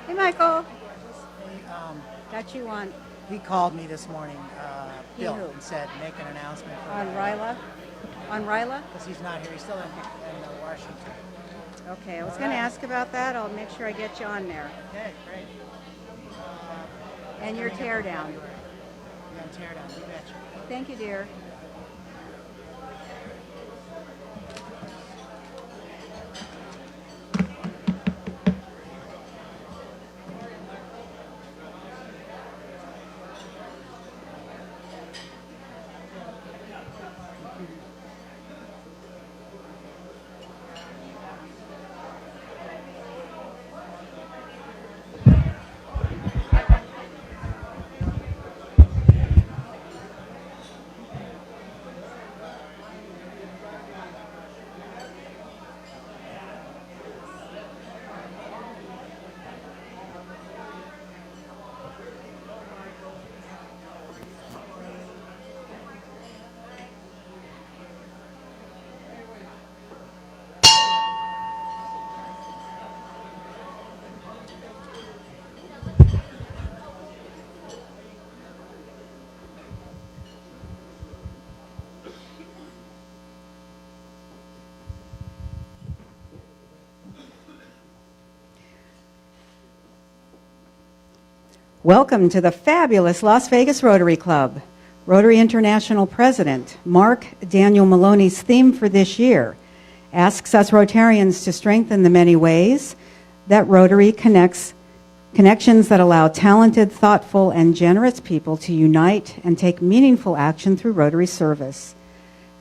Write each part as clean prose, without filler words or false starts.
Hey, Michael. Hey, Got you on he called me this morning, Bill, who? and said make an announcement for Ryla. On Ryla? because he's not here. He's still in Washington. Okay, I was going to ask about that. I'll make sure I get you on there. Okay, great. And your teardown. Yeah, tear down. You betcha. Thank you, dear. Welcome to the fabulous Las Vegas Rotary Club. Rotary International President Mark Daniel Maloney's theme for this year asks us Rotarians to strengthen the many ways that Rotary connections that allow talented, thoughtful, and generous people to unite and take meaningful action through Rotary service.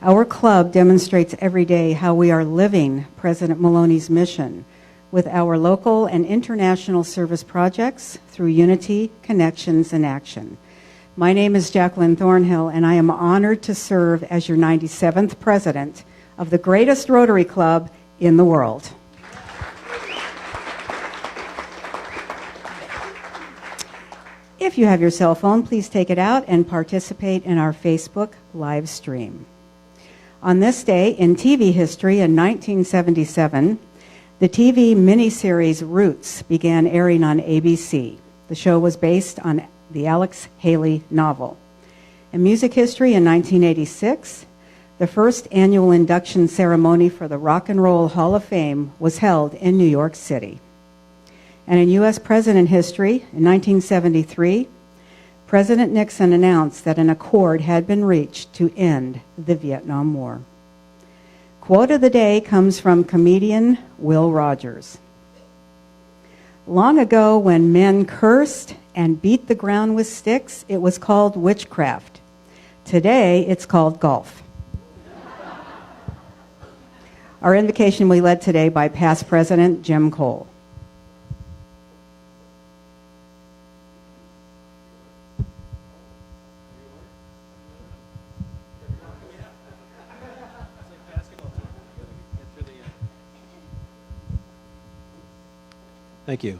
Our club demonstrates every day how we are living President Maloney's mission with our local and international service projects through unity, connections, and action. My name is Jacqueline Thornhill, and I am honored to serve as your 97th president of the greatest Rotary Club in the world. If you have your cell phone, please take it out and participate in our Facebook live stream. On this day in TV history in 1977, the TV miniseries Roots began airing on ABC. The show was based on the Alex Haley novel. In music history in 1986, the first annual induction ceremony for the Rock and Roll Hall of Fame was held in New York City. And in U.S. president history, in 1973, President Nixon announced that an accord had been reached to end the Vietnam War. Quote of the day comes from comedian Will Rogers. Long ago, when men cursed and beat the ground with sticks, it was called witchcraft. Today, it's called golf. Our invocation will be led today by past President Jim Cole. Thank you.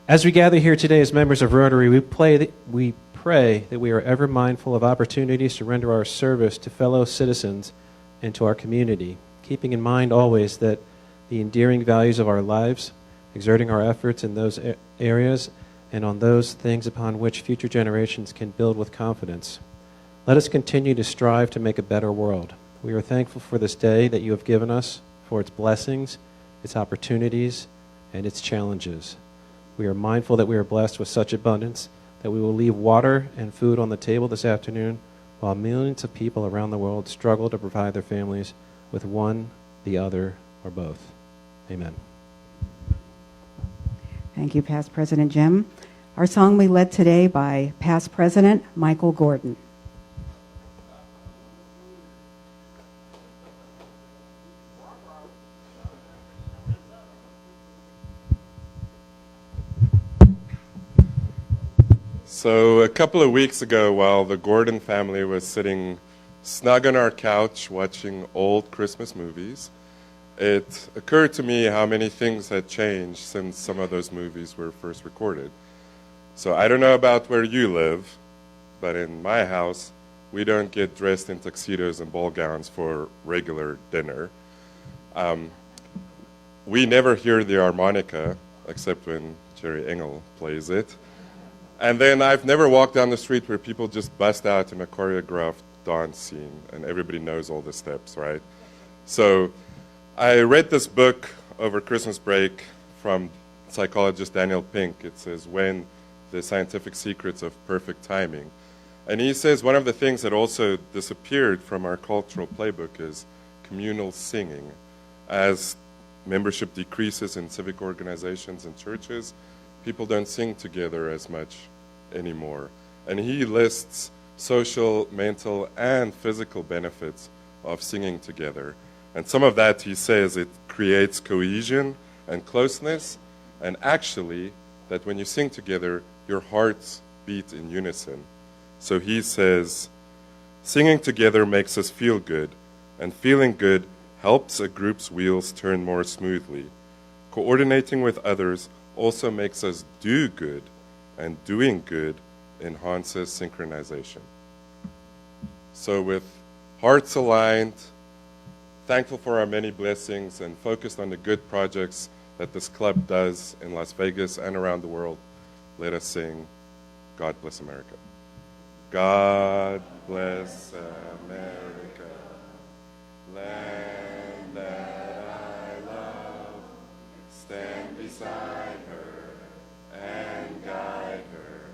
As we gather here today as members of Rotary, we pray that we are ever mindful of opportunities to render our service to fellow citizens and to our community, keeping in mind always that the endearing values of our lives, exerting our efforts in those areas and on those things upon which future generations can build with confidence. Let us continue to strive to make a better world. We are thankful for this day that you have given us, for its blessings, its opportunities, and its challenges. We are mindful that we are blessed with such abundance that we will leave water and food on the table this afternoon while millions of people around the world struggle to provide their families with one, the other, or both. Amen. Thank you, past President Jim. Our song we led today by past President Michael Gordon. So a couple of weeks ago, while the Gordon family was sitting snug on our couch watching old Christmas movies, it occurred to me how many things had changed since some of those movies were first recorded. So I don't know about where you live, but in my house, we don't get dressed in tuxedos and ball gowns for regular dinner. We never hear the harmonica except when Jerry Engel plays it. And then I've never walked down the street where people just bust out in a choreographed dance scene and everybody knows all the steps, right? So I read this book over Christmas break from psychologist Daniel Pink. It says, When the Scientific Secrets of Perfect Timing. And he says one of the things that also disappeared from our cultural playbook is communal singing. As membership decreases in civic organizations and churches, people don't sing together as much anymore. And he lists social, mental, and physical benefits of singing together. And some of that, he says, it creates cohesion and closeness, and actually, that when you sing together, your hearts beat in unison. So he says, singing together makes us feel good, and feeling good helps a group's wheels turn more smoothly. Coordinating with others also makes us do good, and doing good enhances synchronization. So with hearts aligned, thankful for our many blessings, and focused on the good projects that this club does in Las Vegas and around the world, let us sing, God Bless America. God bless America, land that I love. Stand beside her and guide her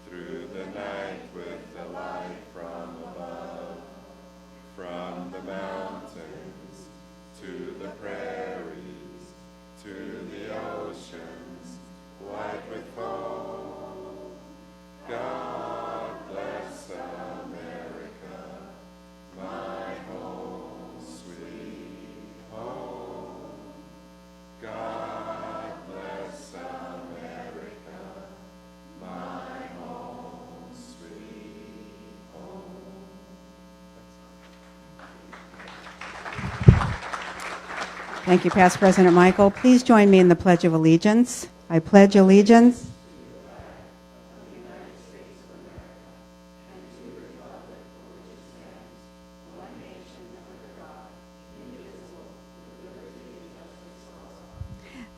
through the night with the light from above. From the mountains to the prairies, to the oceans, white with foam. God bless America, my home, sweet home. God bless America, my home, sweet home. Thank you, Past President Michael. Please join me in the Pledge of Allegiance. I pledge allegiance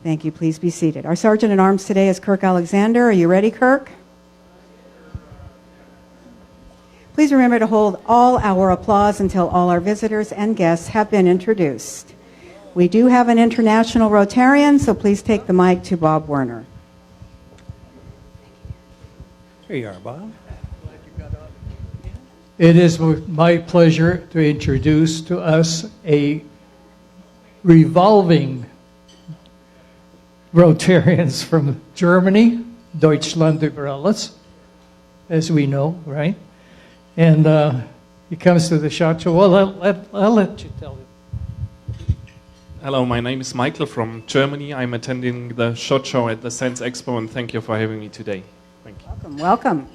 Thank you. Please be seated. Our Sergeant at Arms today is Kirk Alexander. Are you ready, Kirk? Please remember to hold all our applause until all our visitors and guests have been introduced. We do have an international Rotarian, so please take the mic to Bob Werner. Here you are, Bob. It is my pleasure to introduce to us a revolving Rotarians from Germany, Deutschland über alles, as we know, right? And he comes to the shot show. Well, I'll let you tell him. Hello, my name is Michael from Germany. I'm attending the SHOT Show at the Sense Expo, and thank you for having me today. Thank you. Welcome, welcome.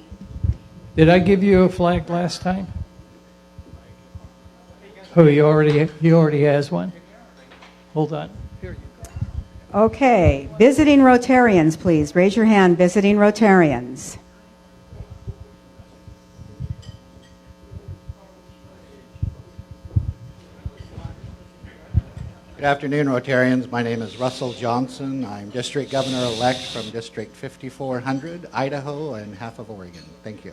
Did I give you a flag last time? Oh, he already has one? Hold on. Here you go. Okay, visiting Rotarians, please. Raise your hand, visiting Rotarians. Good afternoon, Rotarians. My name is Russell Johnson. I'm District Governor-elect from District 5400, Idaho, and half of Oregon. Thank you.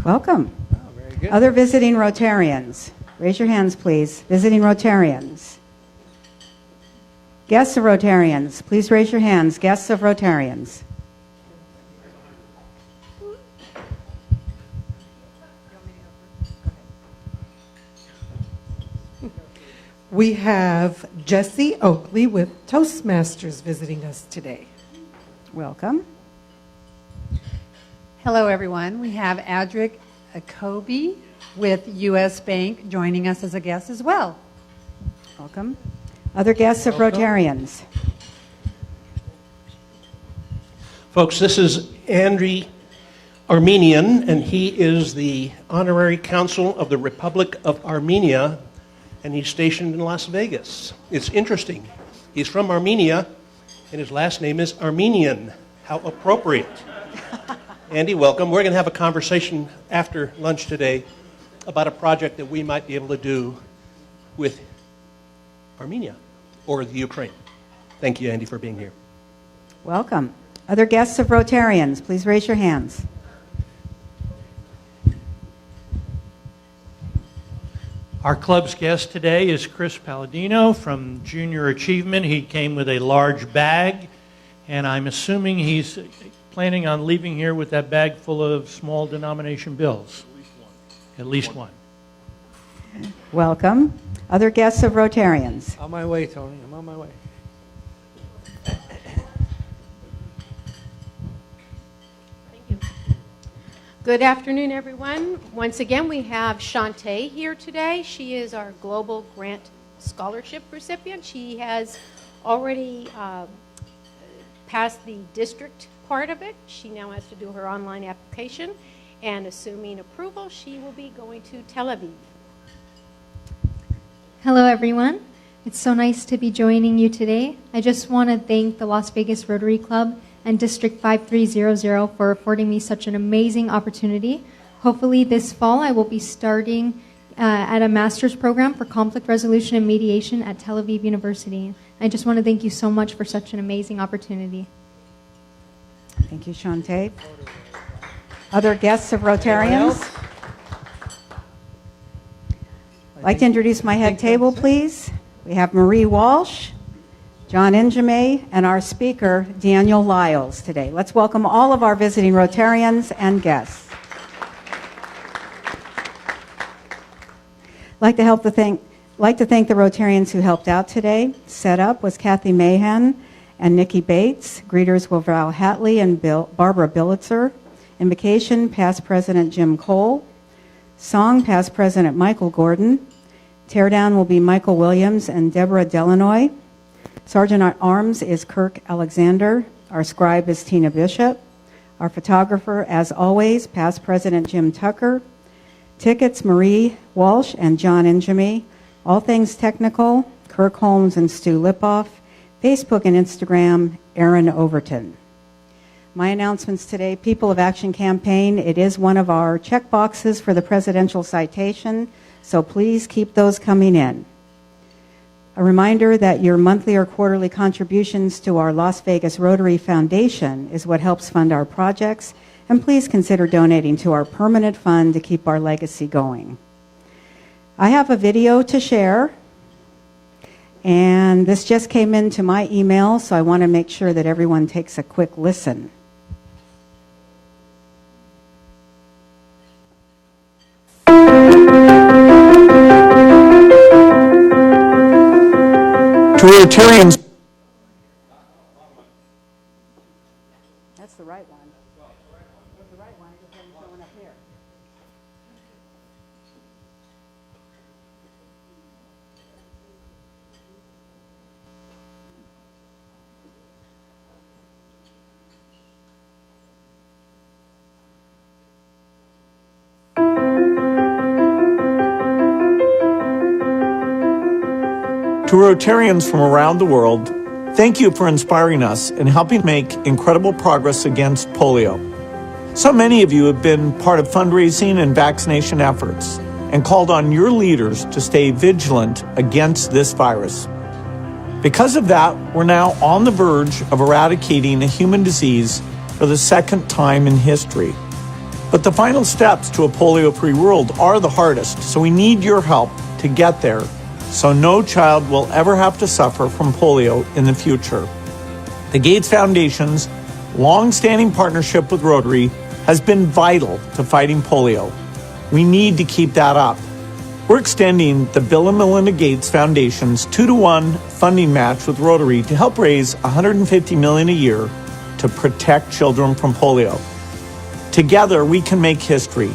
Welcome. Oh, very good. Other visiting Rotarians. Raise your hands, please. Visiting Rotarians. Guests of Rotarians. Please raise your hands. Guests of Rotarians. We have Jesse Oakley with Toastmasters visiting us today. Welcome. Hello, everyone. We have Adric Akobi with U.S. Bank joining us as a guest as well. Welcome. Other guests of Rotarians. Folks, this is Andriy Armenian, and he is the Honorary Consul of the Republic of Armenia, and he's stationed in Las Vegas. It's interesting. He's from Armenia, and his last name is Armenian. How appropriate. Andy, welcome. We're going to have a conversation after lunch today about a project that we might be able to do with Armenia or the Ukraine. Thank you, Andy, for being here. Welcome. Other guests of Rotarians, please raise your hands. Our club's guest today is Chris Palladino from Junior Achievement. He came with a large bag, and I'm assuming he's planning on leaving here with that bag full of small denomination bills. At least one. Welcome. Other guests of Rotarians. On my way, Tony. I'm on my way. Good afternoon, everyone. Once again, we have Shantae here today. She is our Global Grant Scholarship recipient. She has already passed the district part of it. She now has to do her online application, and assuming approval, she will be going to Tel Aviv. Hello, everyone. It's so nice to be joining you today. I just want to thank the Las Vegas Rotary Club and District 5300 for affording me such an amazing opportunity. Hopefully this fall I will be starting at a master's program for conflict resolution and mediation at Tel Aviv University. I just want to thank you so much for such an amazing opportunity. Thank you, Shantae. Other guests of Rotarians? I'd like to introduce my head table, please. We have Marie Walsh, John Injame, and our speaker, Daniel Lyles, today. Let's welcome all of our visiting Rotarians and guests. I'd like to thank the Rotarians who helped out today. Set up was Kathy Mahan and Nikki Bates. Greeters were Val Hatley and Barbara Billitzer. Invocation, past President Jim Cole. Song, past President Michael Gordon. Teardown will be Michael Williams and Deborah Delanoy. Sergeant at Arms is Kirk Alexander. Our scribe is Tina Bishop. Our photographer, as always, past President Jim Tucker. Tickets, Marie Walsh and John Injame. All things technical, Kirk Holmes and Stu Lipoff. Facebook and Instagram, Aaron Overton. My announcements today, People of Action Campaign. It is one of our check boxes for the presidential citation, so please keep those coming in. A reminder that your monthly or quarterly contributions to our Las Vegas Rotary Foundation is what helps fund our projects, and please consider donating to our permanent fund to keep our legacy going. I have a video to share, and this just came into my email, so I want to make sure that everyone takes a quick listen. To Rotarians. That's the right one. That's the right one. I just haven't shown up here. To Rotarians from around the world, thank you for inspiring us and helping make incredible progress against polio. So many of you have been part of fundraising and vaccination efforts and called on your leaders to stay vigilant against this virus. Because of that, we're now on the verge of eradicating a human disease for the second time in history. But the final steps to a polio-free world are the hardest, so we need your help to get there, so no child will ever have to suffer from polio in the future. The Gates Foundation's long-standing partnership with Rotary has been vital to fighting polio. We need to keep that up. We're extending the Bill and Melinda Gates Foundation's 2-to-1 funding match with Rotary to help raise $150 million a year to protect children from polio. Together, we can make history.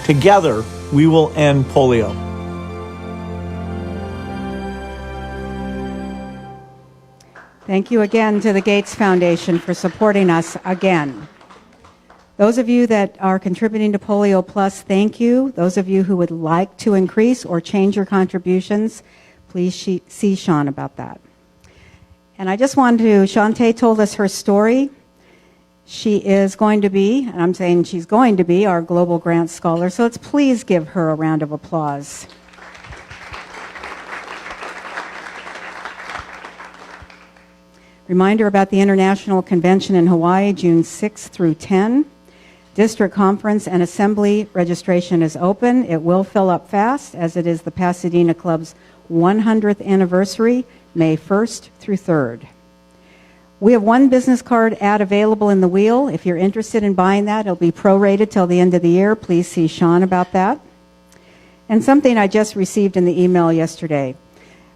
Together, we will end polio. Thank you again to the Gates Foundation for supporting us again. Those of you that are contributing to Polio Plus, thank you. Those of you who would like to increase or change your contributions, please see Sean about that. And I just wanted to, Shantae told us her story. She is going to be, and I'm saying she's going to be, our Global Grant Scholar, so let's please give her a round of applause. Reminder about the International Convention in Hawaii, June 6 through 10. District Conference and Assembly registration is open. It will fill up fast, as it is the Pasadena Club's 100th anniversary, May 1st through 3rd. We have one business card ad available in the wheel. If you're interested in buying that, it'll be prorated till the end of the year. Please see Sean about that. And something I just received in the email yesterday.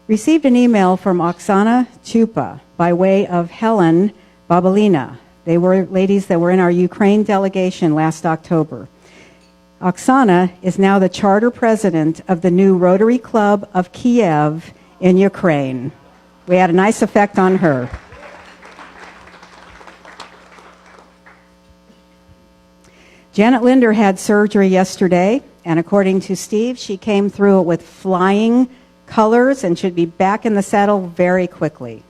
Received an email from Oksana Chupa by way of Helen Babalina. They were ladies that were in our Ukraine delegation last October. Oksana is now the charter president of the new Rotary Club of Kiev in Ukraine. We had a nice effect on her. Janet Linder had surgery yesterday, and according to Steve, she came through it with flying colors and should be back in the saddle very quickly.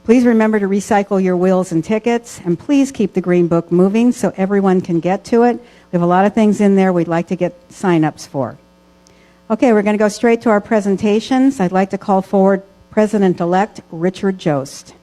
Please remember to recycle your wheels and tickets, and please keep the Green Book moving so everyone can get to it. We have a lot of things in there we'd like to get sign-ups for. Okay, we're going to go straight to our presentations. I'd like to call forward President-elect Richard Jost.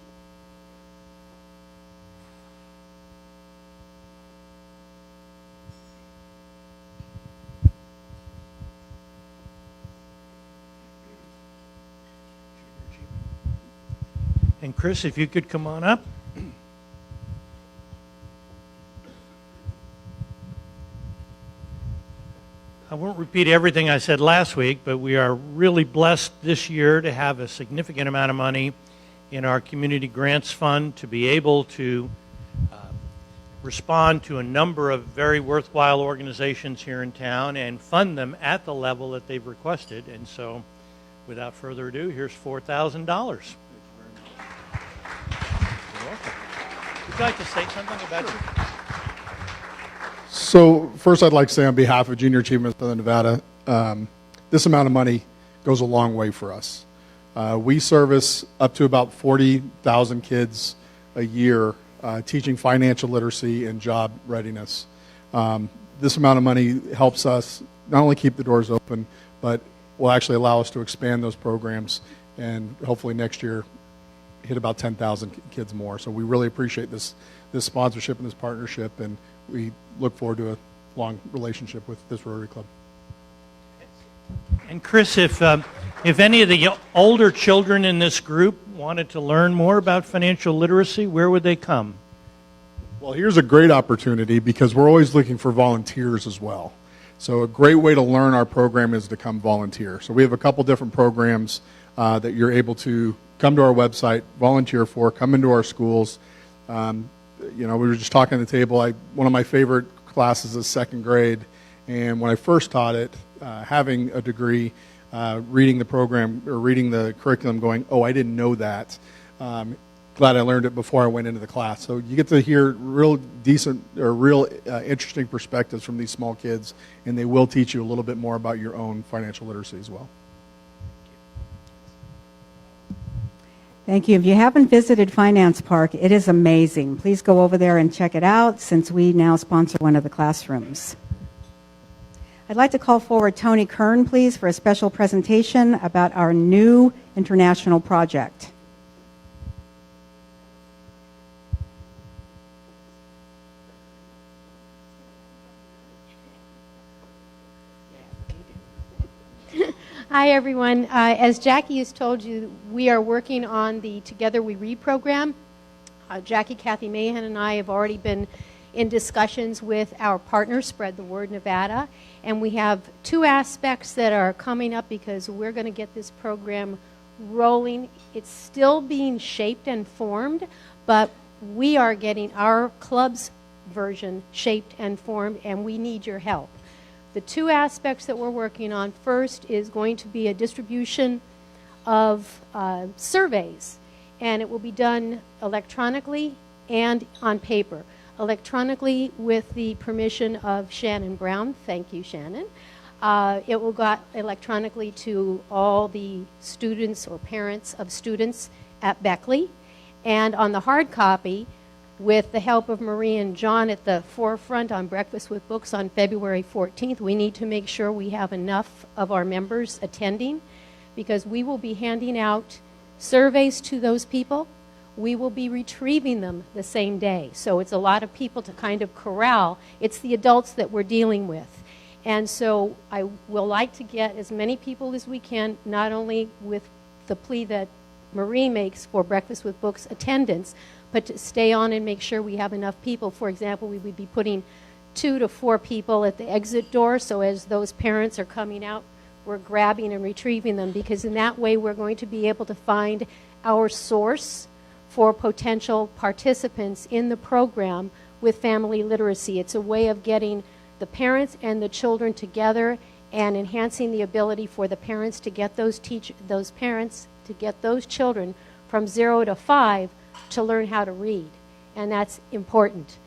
And Chris, if you could come on up. I won't repeat everything I said last week, but we are really blessed this year to have a significant amount of money in our Community Grants Fund to be able to respond to a number of very worthwhile organizations here in town and fund them at the level that they've requested. And so, without further ado, here's $4,000. Would you like to say something about you? So first I'd like to say on behalf of Junior Achievement Southern Nevada, this amount of money goes a long way for us. We service up to about 40,000 kids a year teaching financial literacy and job readiness. This amount of money helps us not only keep the doors open, but will actually allow us to expand those programs and hopefully next year hit about 10,000 kids more. So we really appreciate this sponsorship and this partnership, and we look forward to a long relationship with this Rotary Club. And Chris, if any of the older children in this group wanted to learn more about financial literacy, where would they come? Well, here's a great opportunity because we're always looking for volunteers as well. So a great way to learn our program is to come volunteer. So we have a couple different programs that you're able to come to our website, volunteer for, come into our schools. We were just talking at the table. One of my favorite classes is second grade, and when I first taught it, having a degree, reading the program or reading the curriculum, going, "Oh, I didn't know that." Glad I learned it before I went into the class. So you get to hear real decent or real interesting perspectives from these small kids, and they will teach you a little bit more about your own financial literacy as well. Thank you. If you haven't visited Finance Park, it is amazing. Please go over there and check it out since we now sponsor one of the classrooms. I'd like to call forward Tony Kern, please, for a special presentation about our new international project. Hi, everyone. As Jackie has told you, we are working on the Together We Read program. Jackie, Kathy Mahan, and I have already been in discussions with our partner, Spread the Word Nevada, and we have two aspects that are coming up because we're going to get this program rolling. It's still being shaped and formed, but we are getting our club's version shaped and formed, and we need your help. The two aspects that we're working on, first is going to be a distribution of surveys, and it will be done electronically and on paper. Electronically with the permission of Shannon Brown. Thank you, Shannon. It will go electronically to all the students or parents of students at Beckley. And on the hard copy, with the help of Marie and John at the forefront on Breakfast with Books on February 14th, we need to make sure we have enough of our members attending because we will be handing out surveys to those people, we will be retrieving them the same day. So it's a lot of people to kind of corral. It's the adults that we're dealing with. And so I will like to get as many people as we can, not only with the plea that Marie makes for Breakfast with Books attendance, but to stay on and make sure we have enough people. For example, we would be putting 2 to 4 people at the exit door, so as those parents are coming out, we're grabbing and retrieving them, because in that way we're going to be able to find our source for potential participants in the program with family literacy. It's a way of getting the parents and the children together and enhancing the ability for the parents to get those parents to get those children from 0 to 5 to learn how to read. And that's important.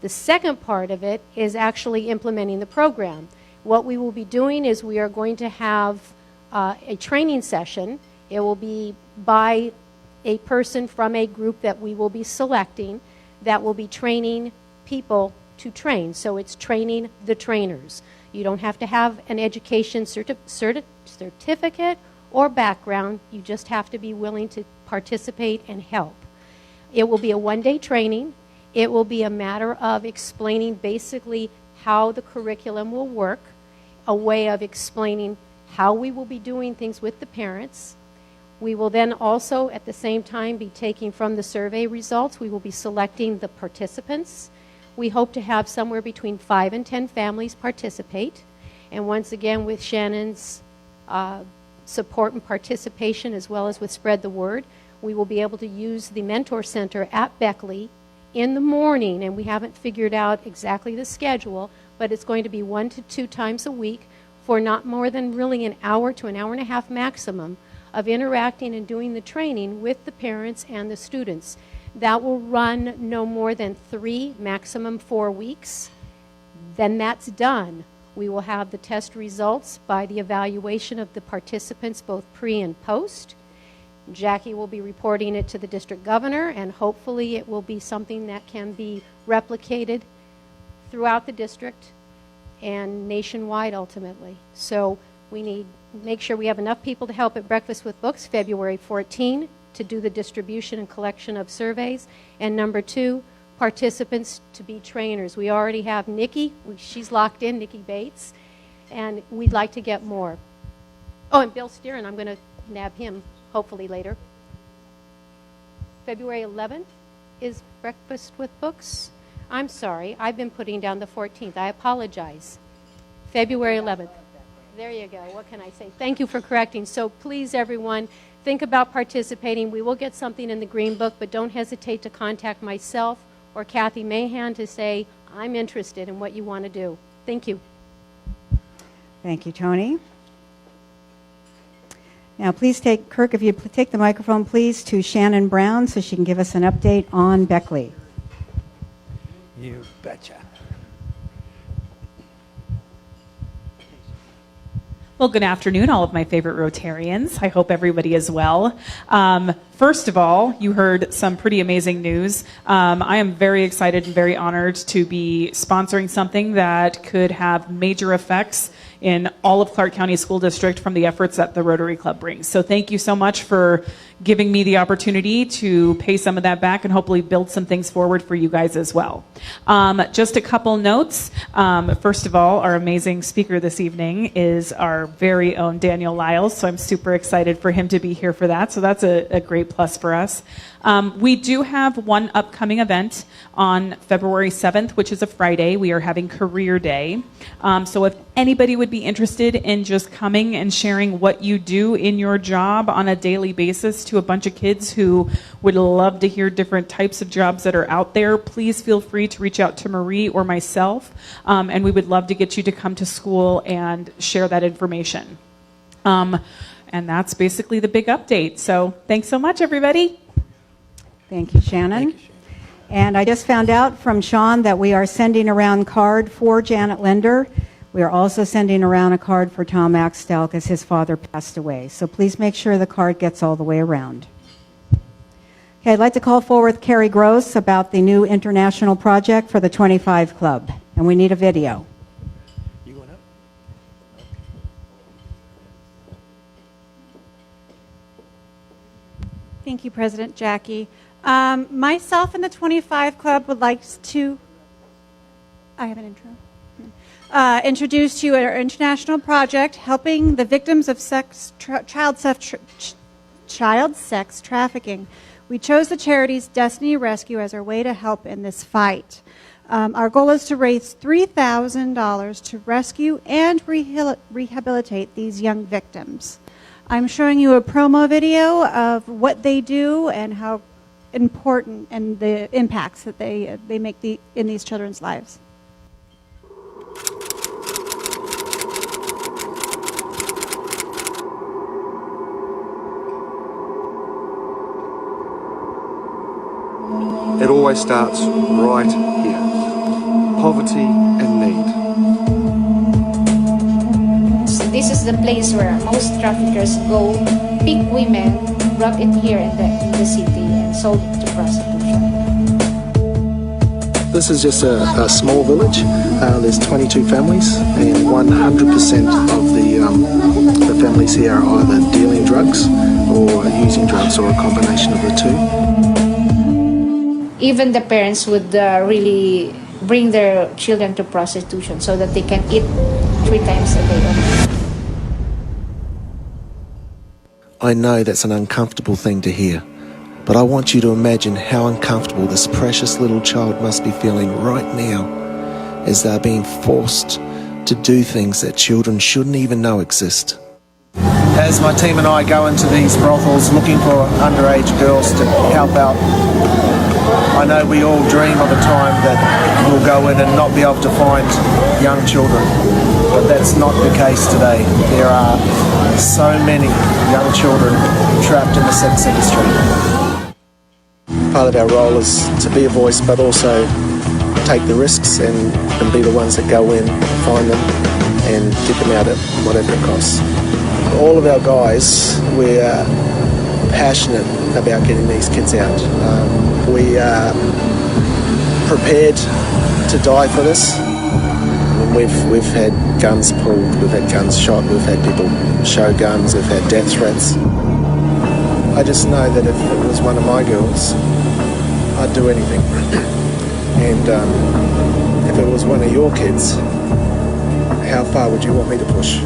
The second part of it is actually implementing the program. What we will be doing is we are going to have a training session. It will be by a person from a group that we will be selecting that will be training people to train. So it's training the trainers. You don't have to have an education certificate or background. You just have to be willing to participate and help. It will be a one-day training. It will be a matter of explaining basically how the curriculum will work, a way of explaining how we will be doing things with the parents. We will then also at the same time be taking from the survey results. We will be selecting the participants. We hope to have somewhere between 5 and 10 families participate. And once again, with Shannon's support and participation, as well as with Spread the Word, we will be able to use the Mentor Center at Beckley in the morning, and we haven't figured out exactly the schedule, but it's going to be 1 to 2 times a week for not more than really an hour to an hour and a half maximum of interacting and doing the training with the parents and the students. That will run no more than 3, maximum 4 weeks. Then that's done. We will have the test results by the evaluation of the participants, both pre and post. Jackie will be reporting it to the district governor, and hopefully it will be something that can be replicated throughout the district and nationwide ultimately. So we need to make sure we have enough people to help at Breakfast with Books February 14 to do the distribution and collection of surveys. And number 2, participants to be trainers. We already have Nikki. She's locked in, Nikki Bates. And we'd like to get more. Oh, and Bill Steeren, I'm going to nab him hopefully later. February 11th is Breakfast with Books. I'm sorry, I've been putting down the 14th. I apologize. February 11th. There you go. What can I say? Thank you for correcting. So please, everyone, think about participating. We will get something in the Green Book, but don't hesitate to contact myself or Kathy Mahan to say, I'm interested in what you want to do. Thank you. Thank you, Tony. Now, please take, Kirk, if you take the microphone, please, to Shannon Brown so she can give us an update on Beckley. You betcha. Well, good afternoon, all of my favorite Rotarians. I hope everybody is well. First of all, you heard some pretty amazing news. I am very excited and very honored to be sponsoring something that could have major effects in all of Clark County School District from the efforts that the Rotary Club brings. So thank you so much for giving me the opportunity to pay some of that back and hopefully build some things forward for you guys as well. Just a couple notes. First of all, our amazing speaker this evening is our very own Daniel Lyles, so I'm super excited for him to be here for that. So that's a great plus for us. We do have one upcoming event on February 7th, which is a Friday. We are having Career Day. So if anybody would be interested in just coming and sharing what you do in your job on a daily basis to a bunch of kids who would love to hear different types of jobs that are out there, please feel free to reach out to Marie or myself, and we would love to get you to come to school and share that information. And that's basically the big update. So thanks so much, everybody. Thank you, Shannon. Thank you, Shannon. And I just found out from Sean that we are sending around card for Janet Linder. We are also sending around a card for Tom Axtell because his father passed away. So please make sure the card gets all the way around. Okay, I'd like to call forward Carrie Gross about the new international project for the 25 Club. And we need a video. You going up? Thank you, President Jackie. Myself and the 25 Club would like to, I have an intro, introduce to you our international project helping the victims of child sex trafficking. We chose the charity's Destiny Rescue as our way to help in this fight. Our goal is to raise $3,000 to rescue and rehabilitate these young victims. I'm showing you a promo video of what they do and how important and the impacts that they make in these children's lives. It always starts right here. Poverty and need. This is the place where most traffickers go, pick women, brought it here in the city and sold to prostitution. This is just a small village. There's 22 families, and 100% of the families here are either dealing drugs or using drugs or a combination of the two. Even the parents would really bring their children to prostitution so that they can eat 3 times a day. I know that's an uncomfortable thing to hear, but I want you to imagine how uncomfortable this precious little child must be feeling right now as they're being forced to do things that children shouldn't even know exist. As my team and I go into these brothels looking for underage girls to help out, I know we all dream of a time that we'll go in and not be able to find young children, but that's not the case today. There are so many young children trapped in the sex industry. Part of our role is to be a voice, but also take the risks and be the ones that go in, find them, and get them out at whatever it costs. All of our guys, we're passionate about getting these kids out. We are prepared to die for this. We've had guns pulled, we've had guns shot, we've had people show guns, we've had death threats. I just know that if it was one of my girls, I'd do anything. And if it was one of your kids, how far would you want me to push?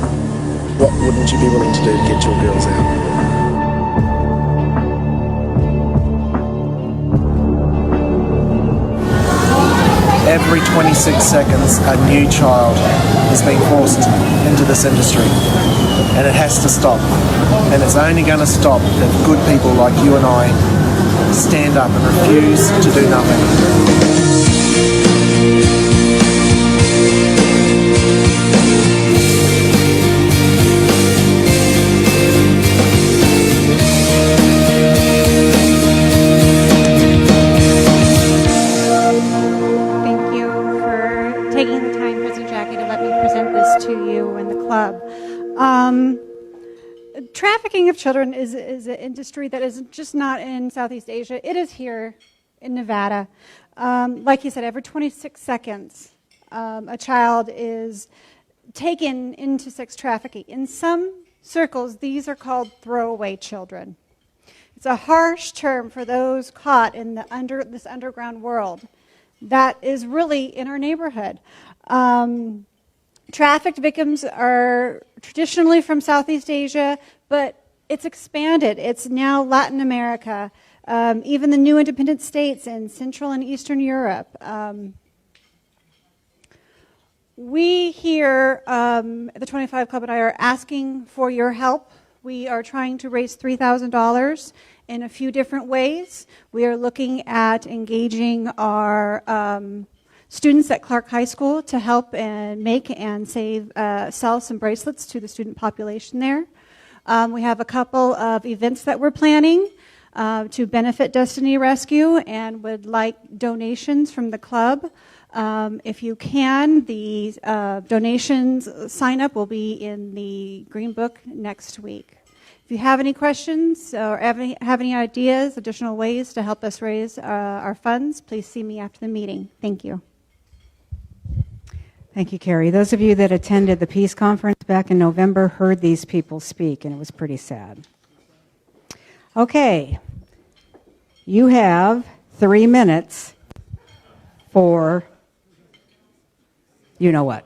What wouldn't you be willing to do to get your girls out? Every 26 seconds, a new child is being forced into this industry, and it has to stop. And it's only going to stop if good people like you and I stand up and refuse to do nothing. Trafficking of children is an industry that is just not in Southeast Asia. It is here in Nevada. Like you said, every 26 seconds, a child is taken into sex trafficking. In some circles, these are called throwaway children. It's a harsh term for those caught in this underground world that is really in our neighborhood. Trafficked victims are traditionally from Southeast Asia, but it's expanded. It's now Latin America, even the new independent states in Central and Eastern Europe. We here at the 25 Club and I are asking for your help. We are trying to raise $3,000 in a few different ways. We are looking at engaging our students at Clark High School to help and make and sell some bracelets to the student population there. We have a couple of events that we're planning to benefit Destiny Rescue and would like donations from the club. If you can, the donations sign up will be in the Green Book next week. If you have any questions or have any ideas, additional ways to help us raise our funds, please see me after the meeting. Thank you. Thank you, Carrie. Those of you that attended the Peace Conference back in November heard these people speak, and it was pretty sad. Okay, You have 3 minutes for you know what.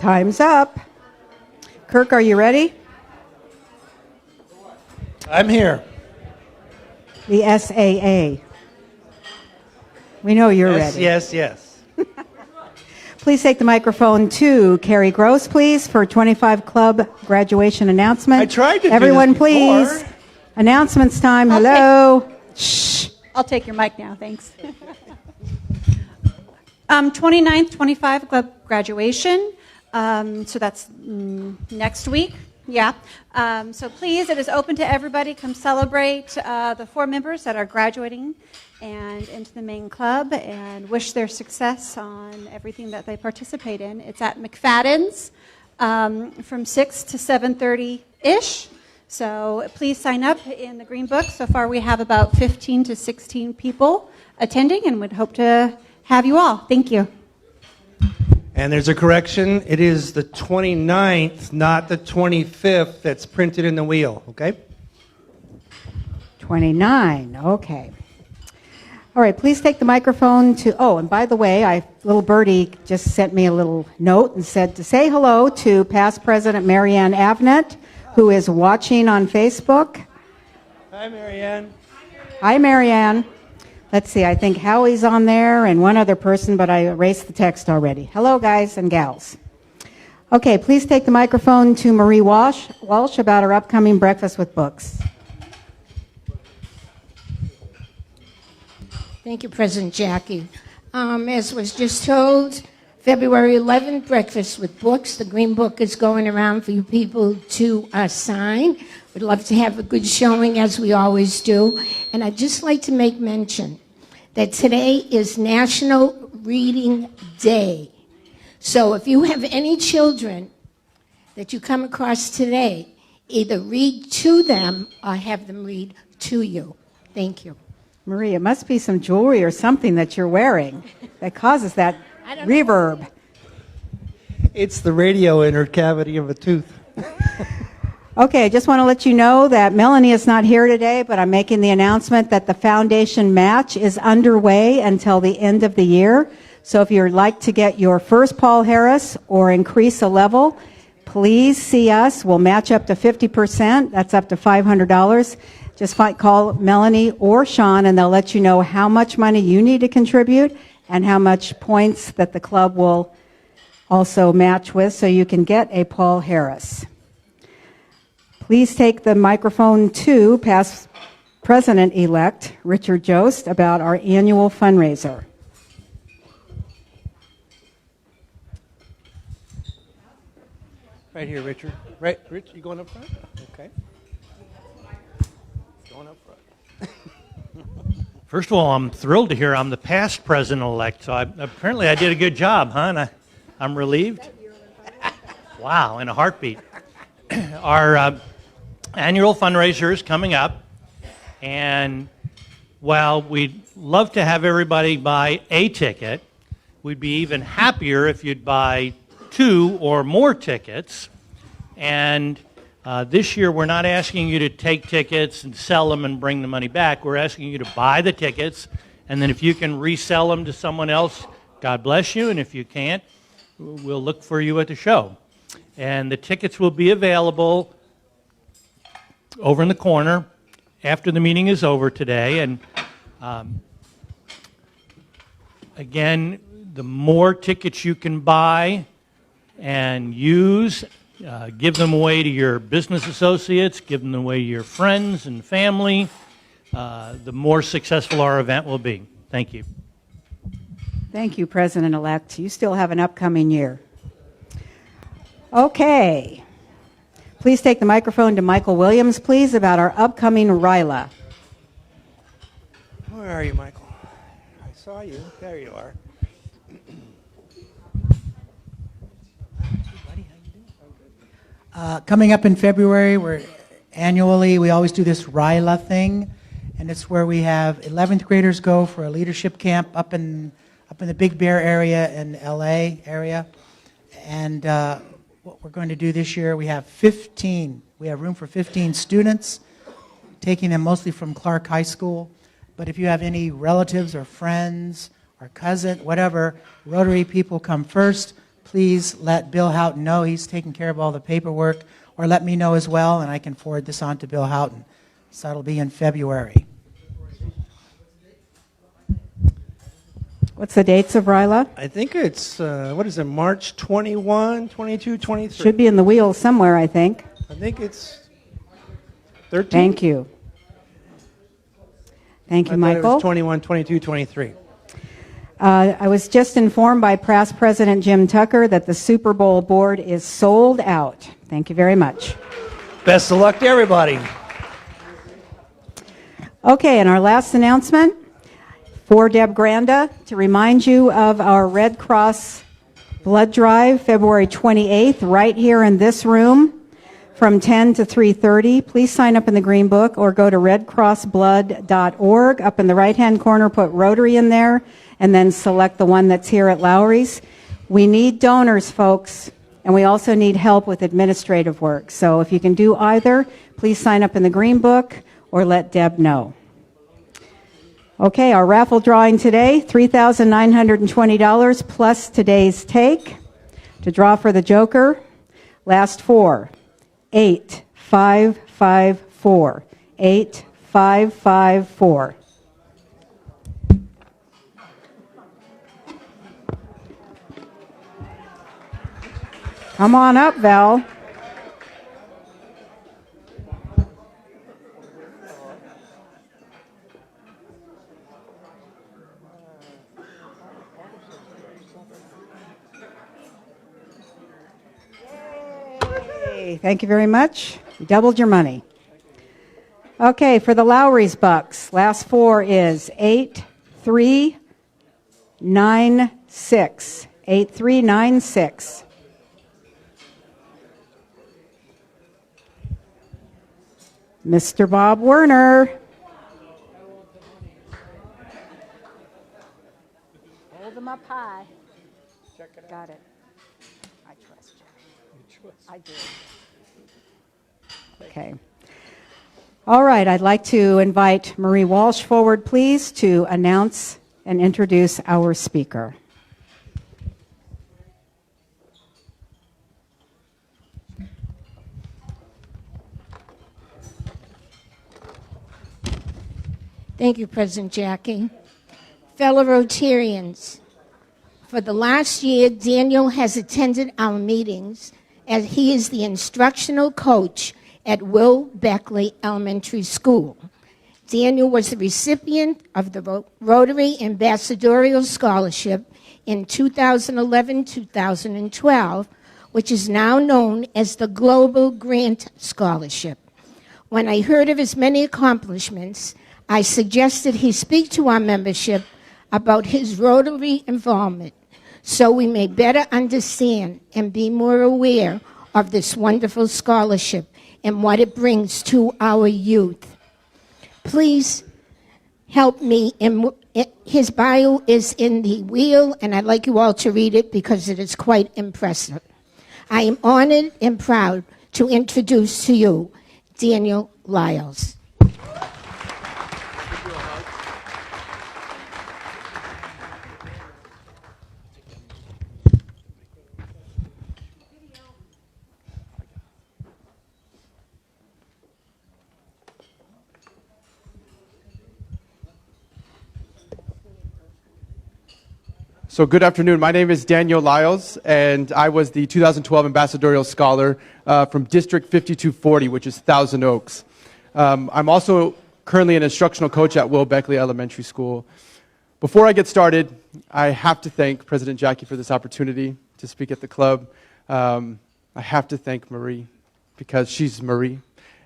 Time's up. Kirk, are you ready? I'm here. The SAA. We know you're ready. Yes. Please take the microphone to Carrie Gross, please, for 25 Club graduation announcement. I tried to Everyone, do this before. please. Announcements time. Hello. Shh. I'll take your mic now, thanks. 29th, 25 Club graduation. So that's next week. Yeah. So please, it is open to everybody. Come celebrate the 4 members that are graduating and into the main club and wish their success on everything that they participate in. It's at McFadden's from 6 to 7:30-ish. So please sign up in the Green Book. So far we have about 15 to 16 people attending and would hope to have you all. Thank you. And there's a correction. It is the 29th, not the 25th that's printed in the wheel, okay? 29. Okay. All right, please take the microphone to, and by the way, little birdie just sent me a little note and said to say hello to past President Marianne Avnet, who is watching on Facebook. Hi, Marianne. Hi, Marianne. Let's see, I think Howie's on there and one other person, but I erased the text already. Hello, guys and gals. Okay, please take the microphone to Marie Walsh about our upcoming Breakfast with Books. Thank you, President Jackie. As was just told, February 11th, Breakfast with Books. The Green Book is going around for you people to sign. We'd love to have a good showing, as we always do. And I'd just like to make mention that today is National Reading Day. So if you have any children that you come across today, either read to them or have them read to you. Thank you. Marie, it must be some jewelry or something that you're wearing that causes that reverb. It's the radio inner cavity of a tooth. Okay, I just want to let you know that Melanie is not here today, but I'm making the announcement that the foundation match is underway until the end of the year. So if you'd like to get your first Paul Harris or increase a level, please see us. We'll match up to 50%. That's up to $500. Just call Melanie or Sean, and they'll let you know how much money you need to contribute and how much points that the club will also match with, so you can get a Paul Harris. Please take the microphone to past President-elect Richard Jost about our annual fundraiser. Right here, Richard. Right, Rich, you going up front? Okay. Going up front. First of all, I'm thrilled to hear I'm the past president-elect, so apparently I did a good job, huh? And I'm relieved. Wow, in a heartbeat. Our annual fundraiser is coming up, and while we'd love to have everybody buy a ticket, we'd be even happier if you'd buy 2 or more tickets. And this year, we're not asking you to take tickets and sell them and bring the money back. We're asking you to buy the tickets, and then if you can resell them to someone else, God bless you, and if you can't, we'll look for you at the show. And the tickets will be available over in the corner after the meeting is over today. And again, the more tickets you can buy and use, give them away to your business associates, give them away to your friends and family, the more successful our event will be. Thank you. Thank you, President-elect. You still have an upcoming year. Okay. Please take the microphone to Michael Williams, please, about our upcoming RILA. Where are you, Michael? I saw you. There you are. Coming up in February, we always do this RILA thing, and it's where we have 11th graders go for a leadership camp up in the Big Bear area in LA area. And what we're going to do this year, we have room for 15 students, taking them mostly from Clark High School. But if you have any relatives or friends or cousin, whatever, Rotary people come first. please let Bill Houghton know. He's taking care of all the paperwork, or let me know as well, and I can forward this on to Bill Houghton. So that'll be in February. What's the dates of RILA? I think it's, what is it, March 21, 22, 23? Should be in the wheel somewhere, I think. I think it's 13. Thank you. Thank you, I thought Michael. It was 21, 22, 23. I was just informed by past President Jim Tucker that the Super Bowl board is sold out. Thank you very much. Best of luck to everybody. Okay, and our last announcement for Deb Granda to remind you of our Red Cross blood drive, February 28th, right here in this room from 10 to 3:30. Please sign up in the Green Book or go to redcrossblood.org. Up in the right-hand corner, put Rotary in there, and then select the one that's here at Lowry's. We need donors, folks, and we also need help with administrative work. So if you can do either, please sign up in the Green Book or let Deb know. Okay, our raffle drawing today, $3,920 plus today's take. To draw for the Joker, last four, 8554. 8554. Come on up, Val. Yay. Thank you very much. You doubled your money. Okay, for the Lowry's bucks, last four is 8396. 8396. Mr. Bob Werner. Hold them up high. Got it. I trust you. I do. Okay. All right, I'd like to invite Marie Walsh forward, please, to announce and introduce our speaker. Thank you, President Jackie. Fellow Rotarians, for the last year, Daniel has attended our meetings as he is the instructional coach at Will Beckley Elementary School. Daniel was the recipient of the Rotary Ambassadorial Scholarship in 2011-2012, which is now known as the Global Grant Scholarship. When I heard of his many accomplishments, I suggested he speak to our membership about his Rotary involvement so we may better understand and be more aware of this wonderful scholarship and what it brings to our youth. Please help me. His bio is in the wheel, and I'd like you all to read it because it is quite impressive. I am honored and proud to introduce to you Daniel Lyles. So good afternoon. My name is Daniel Lyles, and I was the 2012 Ambassadorial Scholar from District 5240, which is Thousand Oaks. I'm also currently an instructional coach at Will Beckley Elementary School. Before I get started, I have to thank President Jackie for this opportunity to speak at the club. I have to thank Marie, because she's Marie,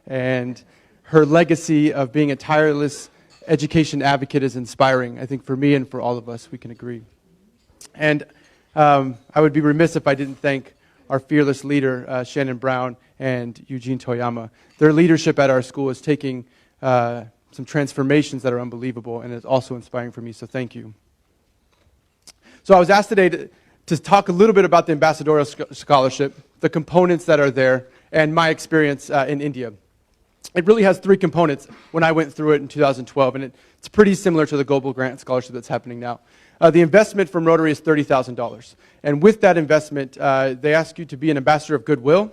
and her legacy of being a tireless education advocate is inspiring. I think for me and for all of us, we can agree. And I would be remiss if I didn't thank our fearless leader, Shannon Brown and Eugene Toyama. Their leadership at our school is taking some transformations that are unbelievable, and it's also inspiring for me, so thank you. So I was asked today to talk a little bit about the Ambassadorial Scholarship, the components that are there, and my experience in India. it really has three components when I went through it in 2012, and it's pretty similar to the Global Grant Scholarship that's happening now. The investment from Rotary is $30,000. And with that investment, they ask you to be an ambassador of goodwill.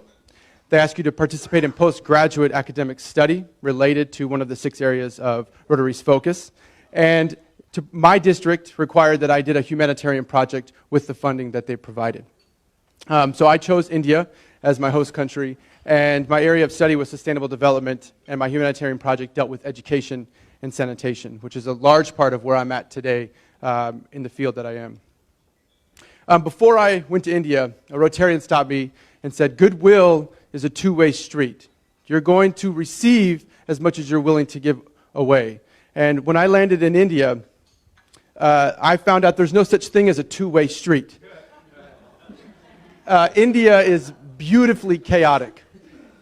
They ask you to participate in postgraduate academic study related to one of the 6 areas of Rotary's focus. And my district required that I did a humanitarian project with the funding that they provided. So I chose India as my host country, and my area of study was sustainable development, and my humanitarian project dealt with education and sanitation, which is a large part of where I'm at today in the field that I am. Before I went to India, a Rotarian stopped me and said, goodwill is a two-way street. You're going to receive as much as you're willing to give away. And when I landed in India, I found out there's no such thing as a two-way street. India is beautifully chaotic.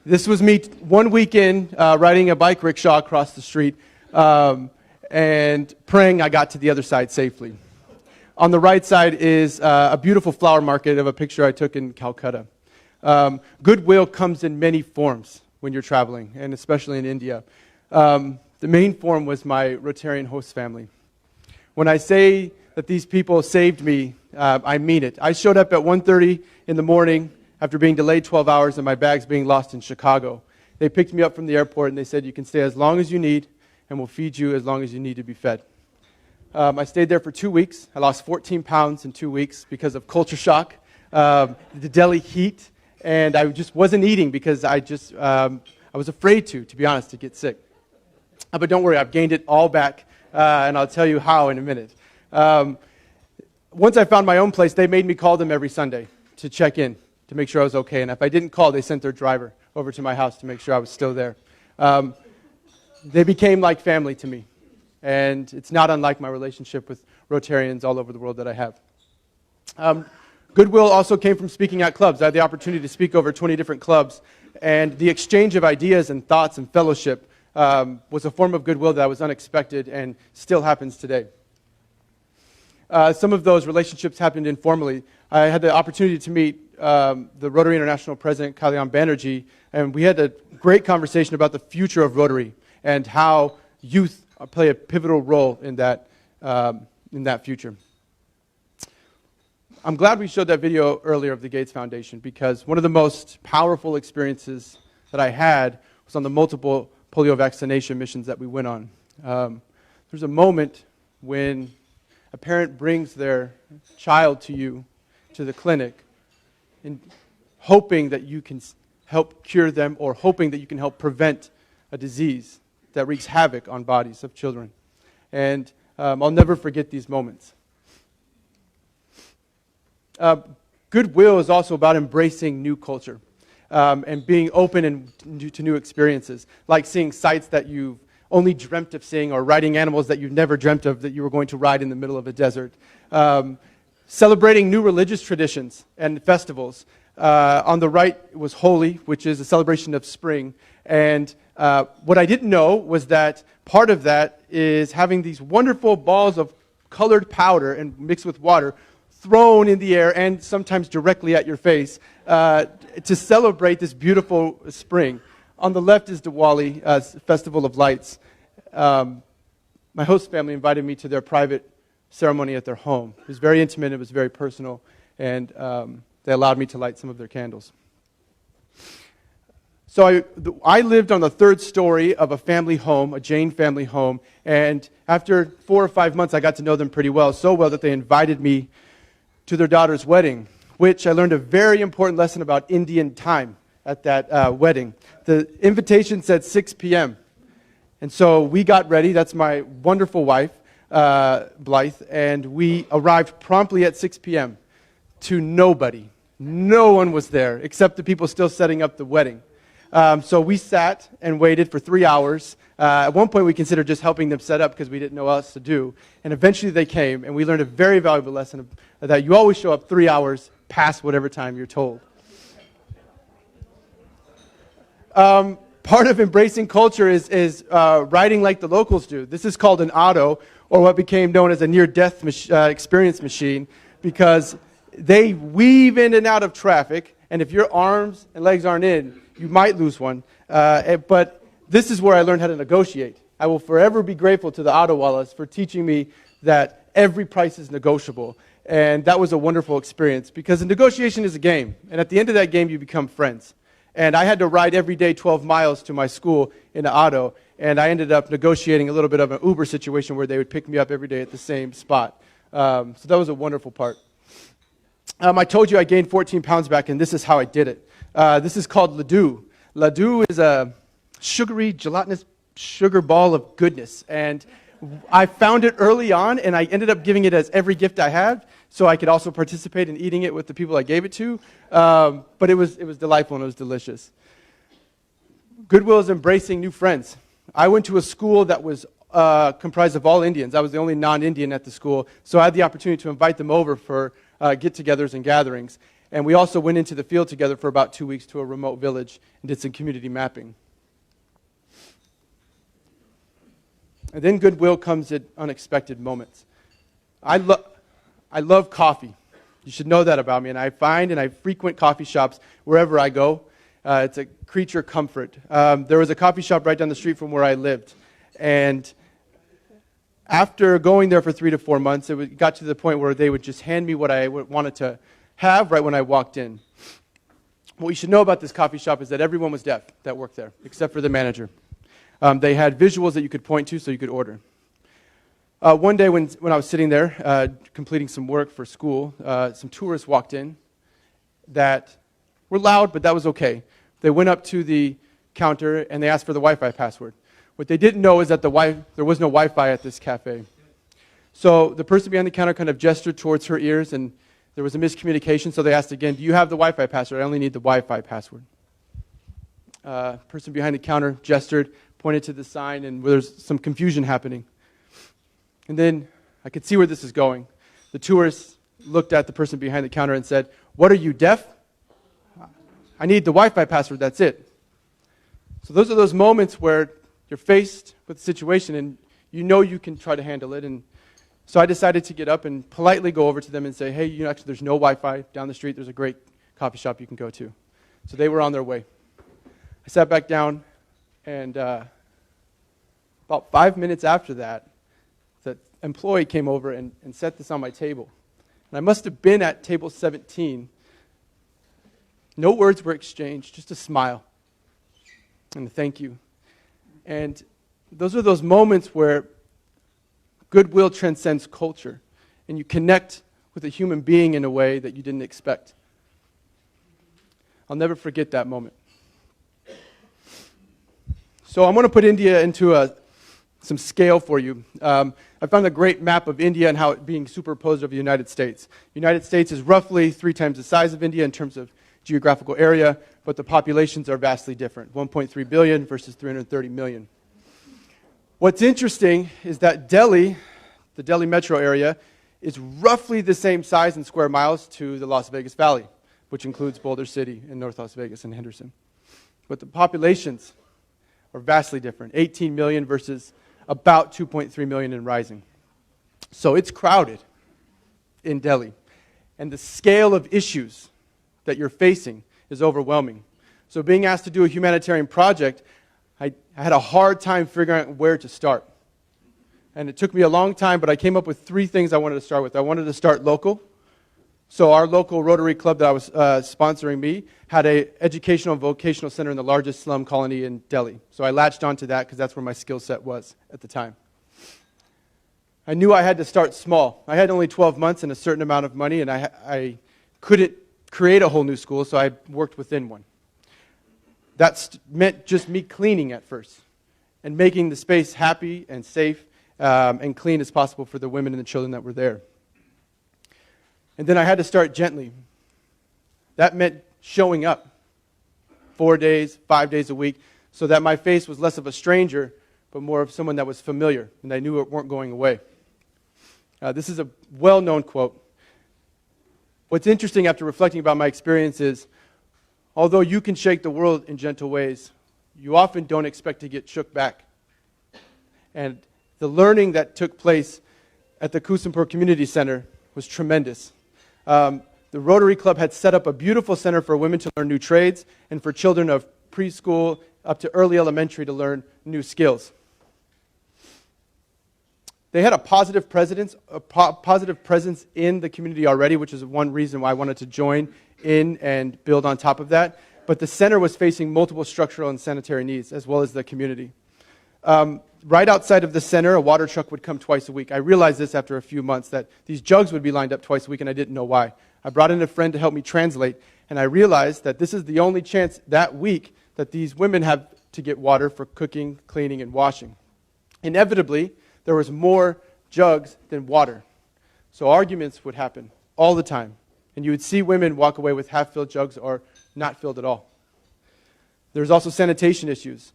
This was me one weekend riding a bike rickshaw across the street and praying I got to the other side safely. On the right side is a beautiful flower market of a picture I took in Calcutta. Goodwill comes in many forms when you're traveling, and especially in India. The main form was my Rotarian host family. When I say that these people saved me, I mean it. I showed up at 1:30 in the morning after being delayed 12 hours and my bags being lost in Chicago. They picked me up from the airport and they said, you can stay as long as you need and we'll feed you as long as you need to be fed. I stayed there for 2 weeks. I lost 14 pounds in 2 weeks because of culture shock, the Delhi heat, and I just wasn't eating because I was afraid to be honest, to get sick. But don't worry, I've gained it all back, and I'll tell you how in a minute. Once I found my own place, they made me call them every Sunday to check in, to make sure I was okay. And if I didn't call, they sent their driver over to my house to make sure I was still there. They became like family to me. And it's not unlike my relationship with Rotarians all over the world that I have. Goodwill also came from speaking at clubs. I had the opportunity to speak over 20 different clubs. And the exchange of ideas and thoughts and fellowship was a form of goodwill that was unexpected and still happens today. Some of those relationships happened informally. I had the opportunity to meet the Rotary International President, Kalyan Banerjee, and we had a great conversation about the future of Rotary and how youth play a pivotal role in that future. I'm glad we showed that video earlier of the Gates Foundation because one of the most powerful experiences that I had was on the multiple polio vaccination missions that we went on. There's a moment when a parent brings their child to you, to the clinic, in hoping that you can help cure them or hoping that you can help prevent a disease that wreaks havoc on bodies of children. And I'll never forget these moments. Goodwill is also about embracing new culture and being open to new experiences, like seeing sights that you've only dreamt of seeing or riding animals that you've never dreamt of that you were going to ride in the middle of a desert. Celebrating new religious traditions and festivals. On the right was Holi, which is a celebration of spring. And what I didn't know was that part of that is having these wonderful balls of colored powder and mixed with water thrown in the air and sometimes directly at your face to celebrate this beautiful spring. On the left is Diwali, Festival of Lights. My host family invited me to their private ceremony at their home. It was very intimate, it was very personal, and they allowed me to light some of their candles. So I lived on the third story of a family home, a Jain family home, and after 4 or 5 months I got to know them pretty well, so well that they invited me to their daughter's wedding, which I learned a very important lesson about Indian time at that wedding. The invitation said 6 p.m. And so we got ready. That's my wonderful wife, Blythe, and we arrived promptly at 6 p.m. to nobody. No one was there except the people still setting up the wedding. So we sat and waited for 3 hours. At one point we considered just helping them set up because we didn't know what else to do. And eventually they came, and we learned a very valuable lesson that you always show up 3 hours past whatever time you're told. Part of embracing culture is riding like the locals do. This is called an auto, or what became known as a near-death experience machine, because they weave in and out of traffic, and if your arms and legs aren't in, you might lose one. But this is where I learned how to negotiate. I will forever be grateful to the Ottawalas for teaching me that every price is negotiable. And that was a wonderful experience because a negotiation is a game. And at the end of that game, you become friends. And I had to ride every day 12 miles to my school in an auto. And I ended up negotiating a little bit of an Uber situation where they would pick me up every day at the same spot. So that was a wonderful part. I told you I gained 14 pounds back, and this is how I did it. This is called Ladoo. Ladoo is a sugary, gelatinous sugar ball of goodness. And I found it early on, and I ended up giving it as every gift I had, so I could also participate in eating it with the people I gave it to. But it was delightful and it was delicious. Goodwill is embracing new friends. I went to a school that was comprised of all Indians. I was the only non-Indian at the school, so I had the opportunity to invite them over for get-togethers and gatherings. And we also went into the field together for about 2 weeks to a remote village and did some community mapping. And then goodwill comes at unexpected moments. I love coffee. You should know that about me. And I find and I frequent coffee shops wherever I go. It's a creature comfort. There was a coffee shop right down the street from where I lived. And after going there for 3 to 4 months, it got to the point where they would just hand me what I wanted to have right when I walked in. What you should know about this coffee shop is that everyone was deaf that worked there, except for the manager. They had visuals that you could point to so you could order. One day when I was sitting there completing some work for school, some tourists walked in that were loud, but that was okay. They went up to the counter and they asked for the Wi-Fi password. What they didn't know is that there was no Wi-Fi at this cafe. So the person behind the counter kind of gestured towards her ears, and there was a miscommunication, so they asked again, do you have the Wi-Fi password? I only need the Wi-Fi password. Person behind the counter gestured, pointed to the sign, and there's some confusion happening. And then I could see where this is going. The tourist looked at the person behind the counter and said, what are you, deaf? I need the Wi-Fi password, that's it. So those are those moments where you're faced with a situation and you know you can try to handle it. And so I decided to get up and politely go over to them and say, hey, actually there's no Wi-Fi down the street. There's a great coffee shop you can go to. So they were on their way. I sat back down, and about 5 minutes after that, the employee came over and set this on my table. And I must have been at table 17. No words were exchanged, just a smile and a thank you. And those are those moments where goodwill transcends culture, and you connect with a human being in a way that you didn't expect. I'll never forget that moment. So I'm going to put India into some scale for you. I found a great map of India and how it's being superimposed over the United States. The United States is roughly 3 times the size of India in terms of geographical area, but the populations are vastly different, 1.3 billion versus 330 million. What's interesting is that Delhi, the Delhi metro area, is roughly the same size in square miles to the Las Vegas Valley, which includes Boulder City and North Las Vegas and Henderson. But the populations are vastly different, 18 million versus about 2.3 million and rising. So it's crowded in Delhi. And the scale of issues that you're facing is overwhelming. So being asked to do a humanitarian project, I had a hard time figuring out where to start. And it took me a long time, but I came up with 3 things I wanted to start with. I wanted to start local. So our local Rotary Club that I was sponsoring me had an educational and vocational center in the largest slum colony in Delhi. So I latched onto that because that's where my skill set was at the time. I knew I had to start small. I had only 12 months and a certain amount of money, and I couldn't create a whole new school, so I worked within one. That meant just me cleaning at first and making the space happy and safe and clean as possible for the women and the children that were there. And then I had to start gently. That meant showing up 4 days, 5 days a week, so that my face was less of a stranger, but more of someone that was familiar, and I knew it weren't going away. This is a well-known quote. What's interesting after reflecting about my experience is, although you can shake the world in gentle ways, you often don't expect to get shook back. And the learning that took place at the Kusumpur Community Center was tremendous. The Rotary Club had set up a beautiful center for women to learn new trades and for children of preschool up to early elementary to learn new skills. They had a positive presence in the community already, which is one reason why I wanted to join in and build on top of that. But the center was facing multiple structural and sanitary needs, as well as the community. Right outside of the center, a water truck would come twice a week. I realized this after a few months, that these jugs would be lined up twice a week, and I didn't know why. I brought in a friend to help me translate, and I realized that this is the only chance that week that these women have to get water for cooking, cleaning, and washing. Inevitably, there was more jugs than water. So arguments would happen all the time. And you would see women walk away with half-filled jugs or not filled at all. There was also sanitation issues.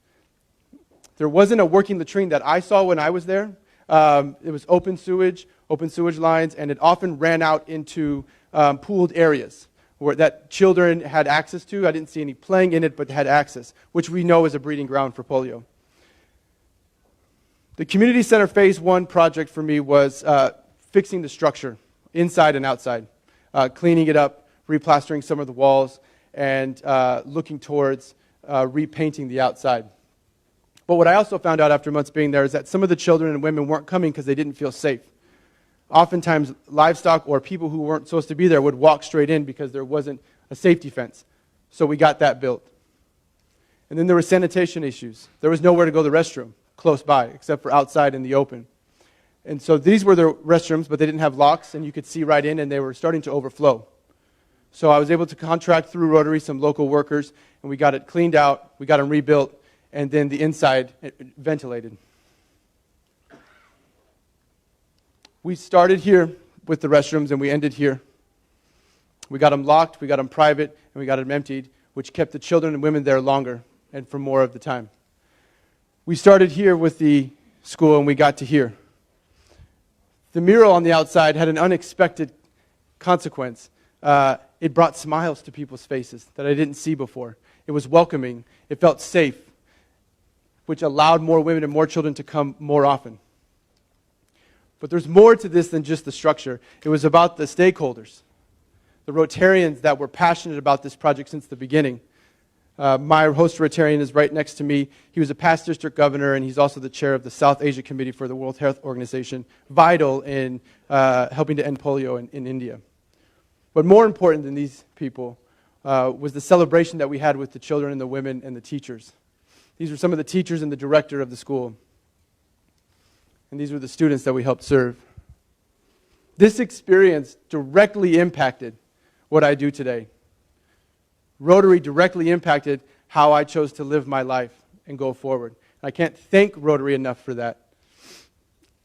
There wasn't a working latrine that I saw when I was there. It was open sewage lines, and it often ran out into pooled areas that children had access to. I didn't see any playing in it, but had access, which we know is a breeding ground for polio. The Community Center Phase 1 project for me was fixing the structure, inside and outside, cleaning it up, replastering some of the walls, and looking towards repainting the outside. But what I also found out after months being there is that some of the children and women weren't coming because they didn't feel safe. Oftentimes, livestock or people who weren't supposed to be there would walk straight in because there wasn't a safety fence. So we got that built. And then there were sanitation issues. There was nowhere to go to the restroom close by, except for outside in the open. And so these were the restrooms, but they didn't have locks, and you could see right in, and they were starting to overflow. So I was able to contract through Rotary some local workers, and we got it cleaned out, we got them rebuilt, and then the inside ventilated. We started here with the restrooms, and we ended here. We got them locked, we got them private, and we got them emptied, which kept the children and women there longer and for more of the time. We started here with the school, and we got to here. The mural on the outside had an unexpected consequence. It brought smiles to people's faces that I didn't see before. It was welcoming. It felt safe, which allowed more women and more children to come more often. But there's more to this than just the structure. It was about the stakeholders, the Rotarians that were passionate about this project since the beginning. My host Rotarian is right next to me. He was a past district governor, and he's also the chair of the South Asia Committee for the World Health Organization, vital in helping to end polio in India. But more important than these people was the celebration that we had with the children and the women and the teachers. These were some of the teachers and the director of the school. And these were the students that we helped serve. This experience directly impacted what I do today. Rotary directly impacted how I chose to live my life and go forward. I can't thank Rotary enough for that.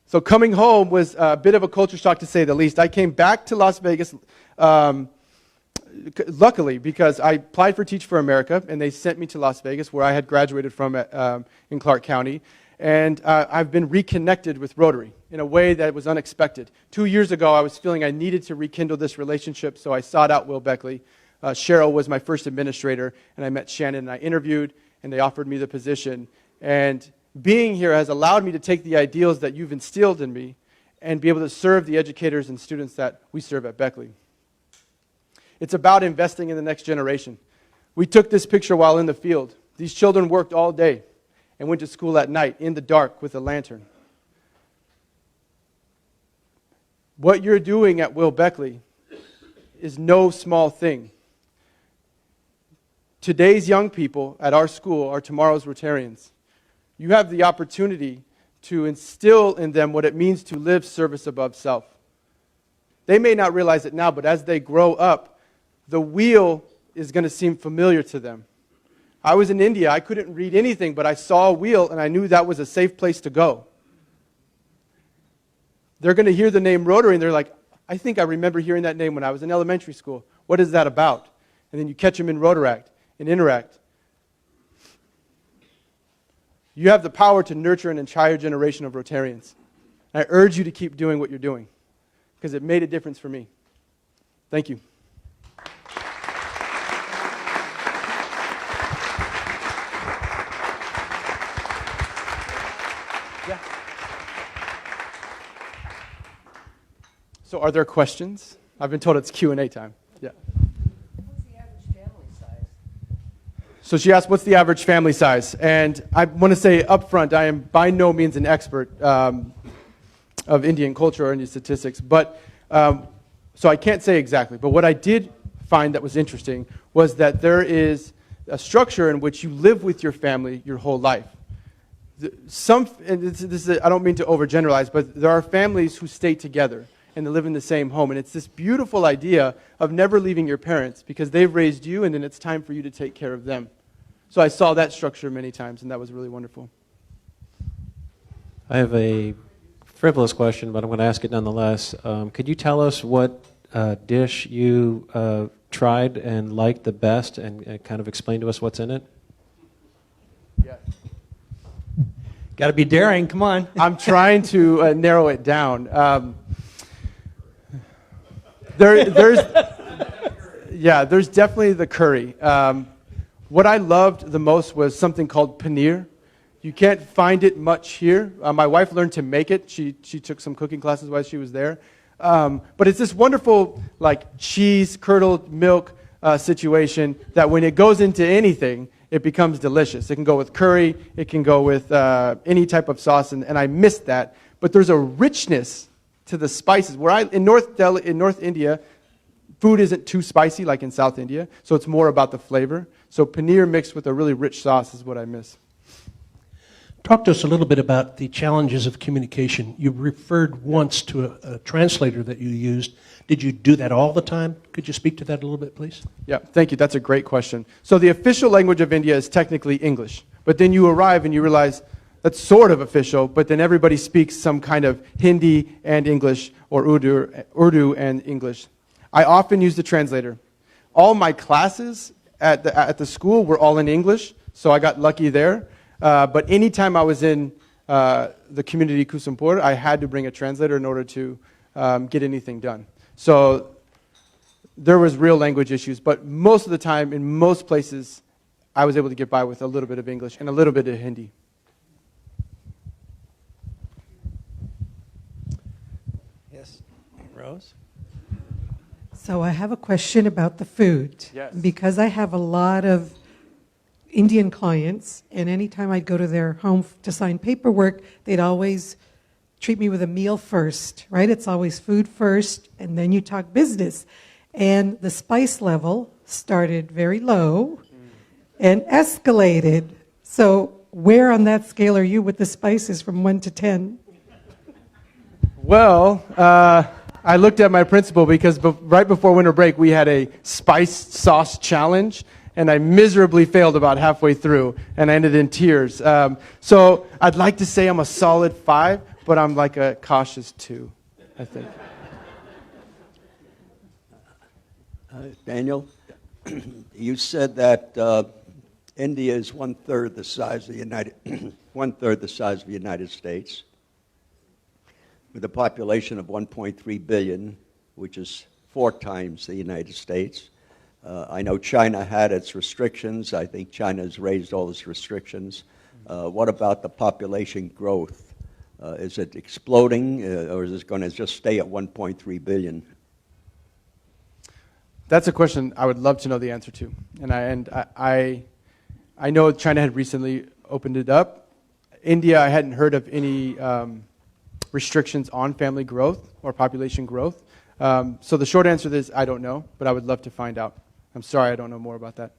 So coming home was a bit of a culture shock, to say the least. I came back to Las Vegas, luckily, because I applied for Teach for America, and they sent me to Las Vegas, where I had graduated from in Clark County. And I've been reconnected with Rotary in a way that was unexpected. 2 years ago, I was feeling I needed to rekindle this relationship, so I sought out Will Beckley. Cheryl was my first administrator, and I met Shannon, and I interviewed, and they offered me the position. And being here has allowed me to take the ideals that you've instilled in me and be able to serve the educators and students that we serve at Beckley. It's about investing in the next generation. We took this picture while in the field. These children worked all day and went to school at night in the dark with a lantern. What you're doing at Will Beckley is no small thing. Today's young people at our school are tomorrow's Rotarians. You have the opportunity to instill in them what it means to live service above self. They may not realize it now, but as they grow up, the wheel is going to seem familiar to them. I was in India. I couldn't read anything, but I saw a wheel, and I knew that was a safe place to go. They're going to hear the name Rotary, and they're like, I think I remember hearing that name when I was in elementary school. What is that about? And then you catch them in Rotaract and Interact. You have the power to nurture an entire generation of Rotarians. And I urge you to keep doing what you're doing, because it made a difference for me. Thank you. Yeah. So are there questions? I've been told it's Q&A time. Yeah. What's the average family size? So she asked, what's the average family size? And I want to say up front, I am by no means an expert of Indian culture or Indian statistics, but so I can't say exactly. But what I did find that was interesting was that there is a structure in which you live with your family your whole life. I don't mean to overgeneralize, but there are families who stay together and they live in the same home. And it's this beautiful idea of never leaving your parents because they've raised you and then it's time for you to take care of them. So I saw that structure many times and that was really wonderful. I have a frivolous question, but I'm going to ask it nonetheless. Could you tell us what dish you tried and liked the best and kind of explain to us what's in it? Yes. Got to be daring, come on. I'm trying to narrow it down. There's definitely the curry. What I loved the most was something called paneer. You can't find it much here. My wife learned to make it. She took some cooking classes while she was there. But it's this wonderful, like, cheese, curdled milk situation that when it goes into anything, it becomes delicious. It can go with curry. It can go with any type of sauce, and I missed that. But there's a richness to the spices. In North India, food isn't too spicy like in South India, so it's more about the flavor. So paneer mixed with a really rich sauce is what I miss. Talk to us a little bit about the challenges of communication. You referred once to a translator that you used. Did you do that all the time? Could you speak to that a little bit, please? Yeah, thank you. That's a great question. So the official language of India is technically English, but then you arrive and you realize that's sort of official, but then everybody speaks some kind of Hindi and English or Urdu and English. I often use the translator. All my classes at the school were all in English, so I got lucky there. But anytime I was in the community Kusumpur, I had to bring a translator in order to get anything done. So there was real language issues, but most of the time, in most places, I was able to get by with a little bit of English and a little bit of Hindi. Yes, Rose? So I have a question about the food. Yes. Because I have a lot of Indian clients, and anytime I'd go to their home to sign paperwork, they'd always treat me with a meal first, right? It's always food first, and then you talk business. And the spice level started very low and escalated. So where on that scale are you with the spices from 1 to 10? Well, I looked at my principal because right before winter break, we had a spice sauce challenge, and I miserably failed about halfway through, and I ended in tears. So I'd like to say I'm a solid 5, but I'm like a cautious 2, I think. Daniel, you said that India is 1/3 the size of the United States, with a population of 1.3 billion, which is 4 times the United States. I know China had its restrictions. I think China has raised all its restrictions. What about the population growth? Is it exploding, or is it going to just stay at 1.3 billion? That's a question I would love to know the answer to. And I know China had recently opened it up. India, I hadn't heard of any restrictions on family growth or population growth. So the short answer is I don't know, but I would love to find out. I'm sorry I don't know more about that.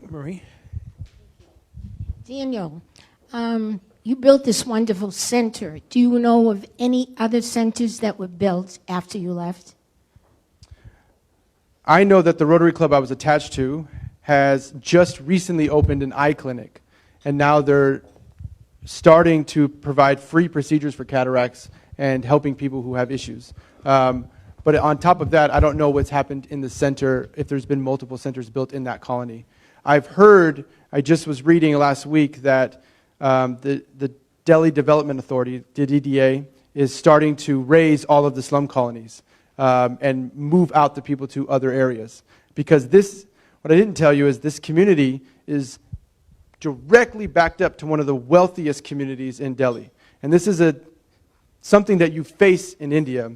Marie? Daniel, you built this wonderful center. Do you know of any other centers that were built after you left? I know that the Rotary Club I was attached to has just recently opened an eye clinic, and now they're starting to provide free procedures for cataracts and helping people who have issues. But on top of that, I don't know what's happened in the center, if there's been multiple centers built in that colony. I've heard, I just was reading last week that the Delhi Development Authority, the DDA, is starting to raise all of the slum colonies and move out the people to other areas. Because this, what I didn't tell you is this community is directly backed up to one of the wealthiest communities in Delhi. And this is something that you face in India.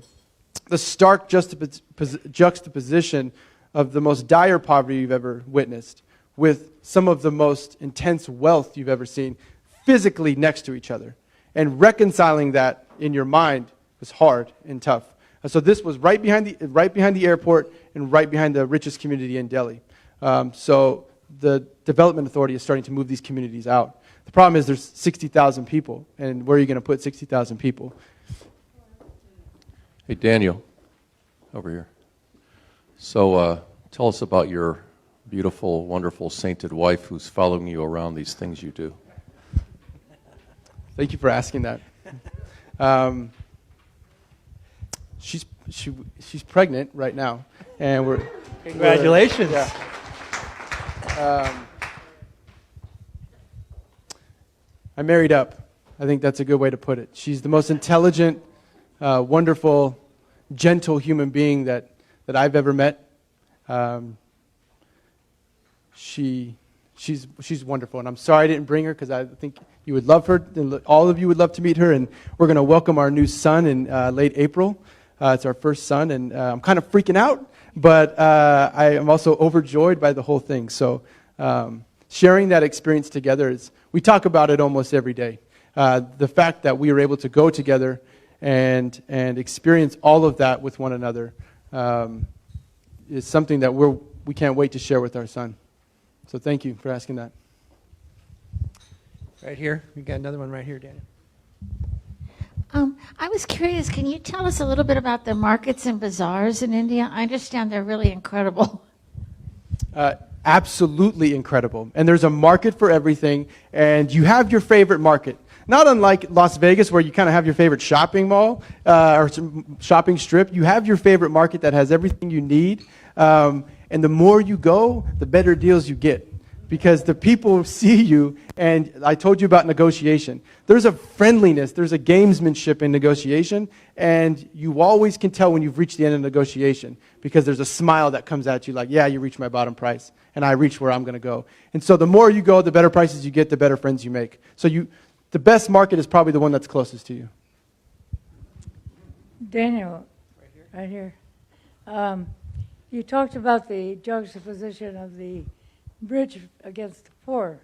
The stark juxtaposition of the most dire poverty you've ever witnessed, with some of the most intense wealth you've ever seen, physically next to each other. And reconciling that in your mind was hard and tough. So this was right behind the airport and right behind the richest community in Delhi. So the Development Authority is starting to move these communities out. The problem is there's 60,000 people, and where are you going to put 60,000 people? Hey, Daniel, over here. So tell us about your beautiful, wonderful, sainted wife who's following you around these things you do. Thank you for asking that. She's pregnant right now, and we're Congratulations. I married up. I think that's a good way to put it. She's the most intelligent, wonderful, gentle human being that I've ever met. She's wonderful, and I'm sorry I didn't bring her because I think you would love her, and all of you would love to meet her, and we're going to welcome our new son in late April. It's our first son, and I'm kind of freaking out, but I am also overjoyed by the whole thing. So sharing that experience together we talk about it almost every day. The fact that we were able to go together and experience all of that with one another is something that we can't wait to share with our son. So thank you for asking that. Right here. We got another one right here, Daniel. I was curious, can you tell us a little bit about the markets and bazaars in India? I understand they're really incredible. Absolutely incredible. And there's a market for everything, and you have your favorite market. Not unlike Las Vegas, where you kind of have your favorite shopping mall or shopping strip. You have your favorite market that has everything you need. And the more you go, the better deals you get. Because the people see you, and I told you about negotiation. There's a friendliness, there's a gamesmanship in negotiation, and you always can tell when you've reached the end of negotiation because there's a smile that comes at you like, yeah, you reached my bottom price, and I reached where I'm going to go. And so the more you go, the better prices you get, the better friends you make. So the best market is probably the one that's closest to you. Daniel, right here. You talked about the juxtaposition of the bridge against the poor.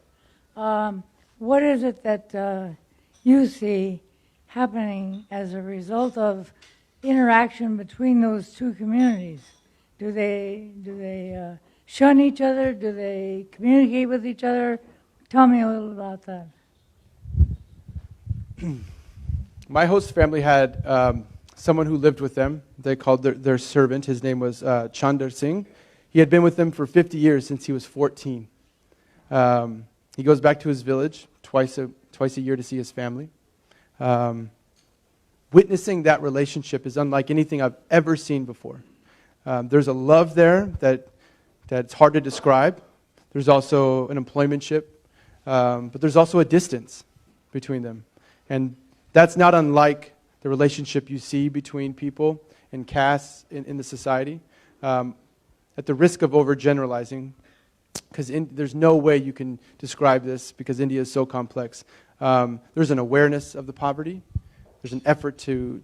What is it that you see happening as a result of interaction between those two communities? Do they shun each other? Do they communicate with each other? Tell me a little about that. My host family had someone who lived with them. They called their servant. His name was Chandar Singh. He had been with them for 50 years since he was 14. He goes back to his village twice a year to see his family. Witnessing that relationship is unlike anything I've ever seen before. There's a love there that's hard to describe. There's also an employmentship, but there's also a distance between them. And that's not unlike the relationship you see between people and castes in the society. At the risk of overgeneralizing, because there's no way you can describe this because India is so complex. There's an awareness of the poverty. There's an effort to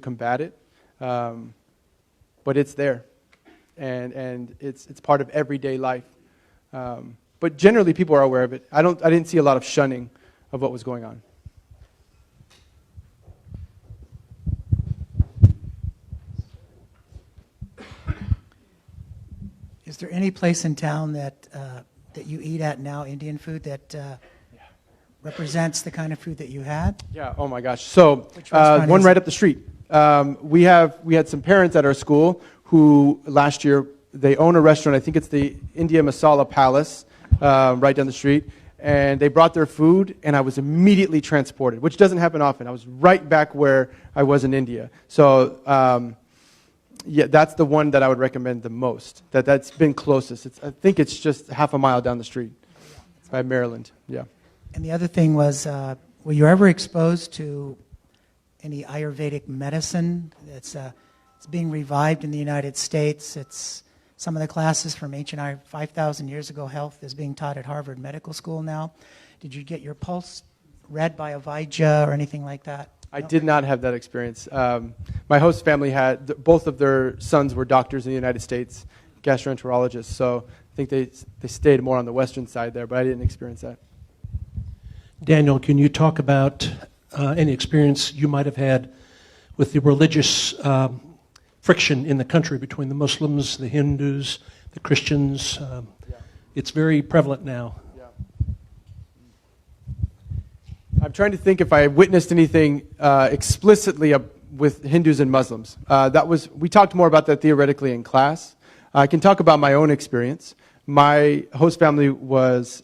combat it, but it's there, and it's part of everyday life. But generally, people are aware of it. I didn't see a lot of shunning of what was going on. Is there any place in town that you eat at now, Indian food, that represents the kind of food that you had? Yeah, oh my gosh. So one right up the street. We had some parents at our school who last year, they own a restaurant. I think it's the India Masala Palace right down the street. And they brought their food, and I was immediately transported, which doesn't happen often. I was right back where I was in India. So yeah, that's the one that I would recommend the most. That's been closest. I think it's just half a mile down the street by Maryland. Yeah. And the other thing was, were you ever exposed to any Ayurvedic medicine? It's being revived in the United States. It's some of the classes from ancient 5,000 years ago. Health is being taught at Harvard Medical School now. Did you get your pulse read by a Vaidya or anything like that? I did not have that experience. My host family had, both of their sons were doctors in the United States, gastroenterologists. So I think they stayed more on the western side there, but I didn't experience that. Daniel, can you talk about any experience you might have had with the religious friction in the country between the Muslims, the Hindus, the Christians? It's very prevalent now. I'm trying to think if I witnessed anything explicitly with Hindus and Muslims. We talked more about that theoretically in class. I can talk about my own experience. My host family was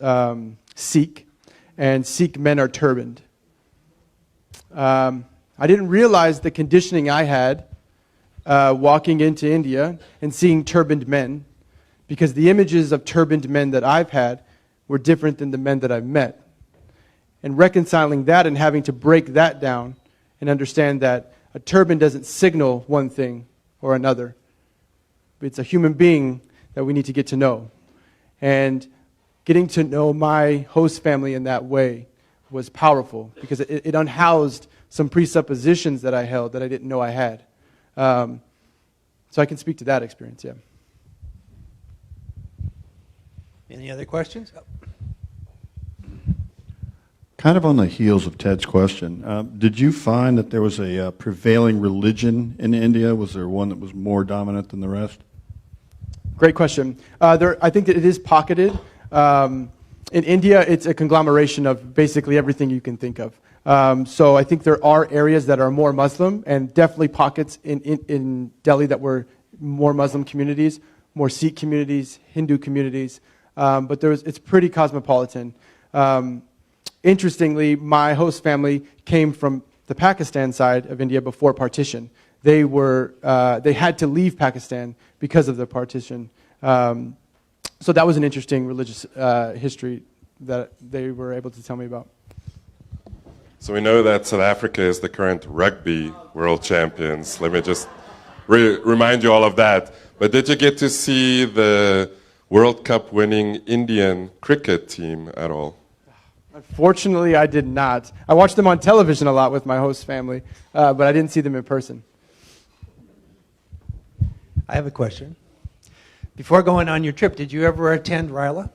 Sikh, and Sikh men are turbaned. I didn't realize the conditioning I had walking into India and seeing turbaned men, because the images of turbaned men that I've had were different than the men that I've met. And reconciling that and having to break that down and understand that a turban doesn't signal one thing or another. It's a human being that we need to get to know. And getting to know my host family in that way was powerful, because it unhoused some presuppositions that I held that I didn't know I had. So I can speak to that experience, yeah. Any other questions? Kind of on the heels of Ted's question, did you find that there was a prevailing religion in India? Was there one that was more dominant than the rest? Great question. I think that it is pocketed. In India, it's a conglomeration of basically everything you can think of. So I think there are areas that are more Muslim, and definitely pockets in Delhi that were more Muslim communities, more Sikh communities, Hindu communities. But it's pretty cosmopolitan. Interestingly, my host family came from the Pakistan side of India before partition. They had to leave Pakistan because of the partition. So that was an interesting religious history that they were able to tell me about. So we know that South Africa is the current rugby world champions. Let me just remind you all of that. But did you get to see the World Cup winning Indian cricket team at all? Unfortunately, I did not. I watched them on television a lot with my host family, but I didn't see them in person. I have a question. Before going on your trip, did you ever attend RILA?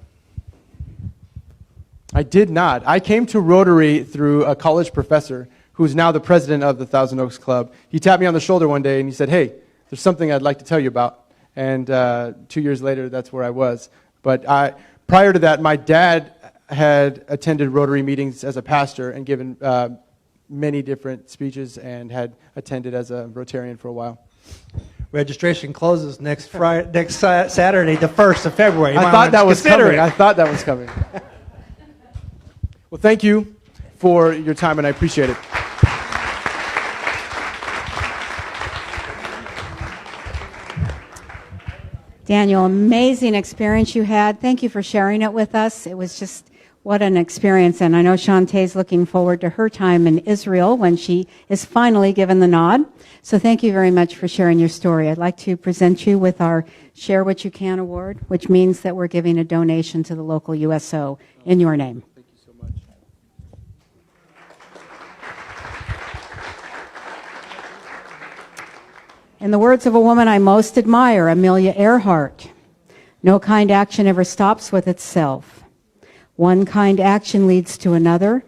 I did not. I came to Rotary through a college professor who's now the president of the Thousand Oaks Club. He tapped me on the shoulder one day and he said, "Hey, there's something I'd like to tell you about." And 2 years later, that's where I was. But prior to that, my dad had attended Rotary meetings as a pastor and given many different speeches, and had attended as a Rotarian for a while. Registration closes next Saturday, the 1st of February. I thought that was coming. Well, thank you for your time, and I appreciate it. Daniel, amazing experience you had. Thank you for sharing it with us. It was just what an experience. And I know Shantae's looking forward to her time in Israel when she is finally given the nod. So thank you very much for sharing your story. I'd like to present you with our Share What You Can award, which means that we're giving a donation to the local USO in your name. Thank you so much. In the words of a woman I most admire, Amelia Earhart, no kind action ever stops with itself. One kind action leads to another.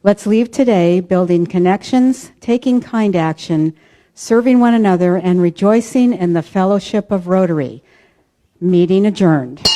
Let's leave today building connections, taking kind action, serving one another, and rejoicing in the fellowship of Rotary. Meeting adjourned.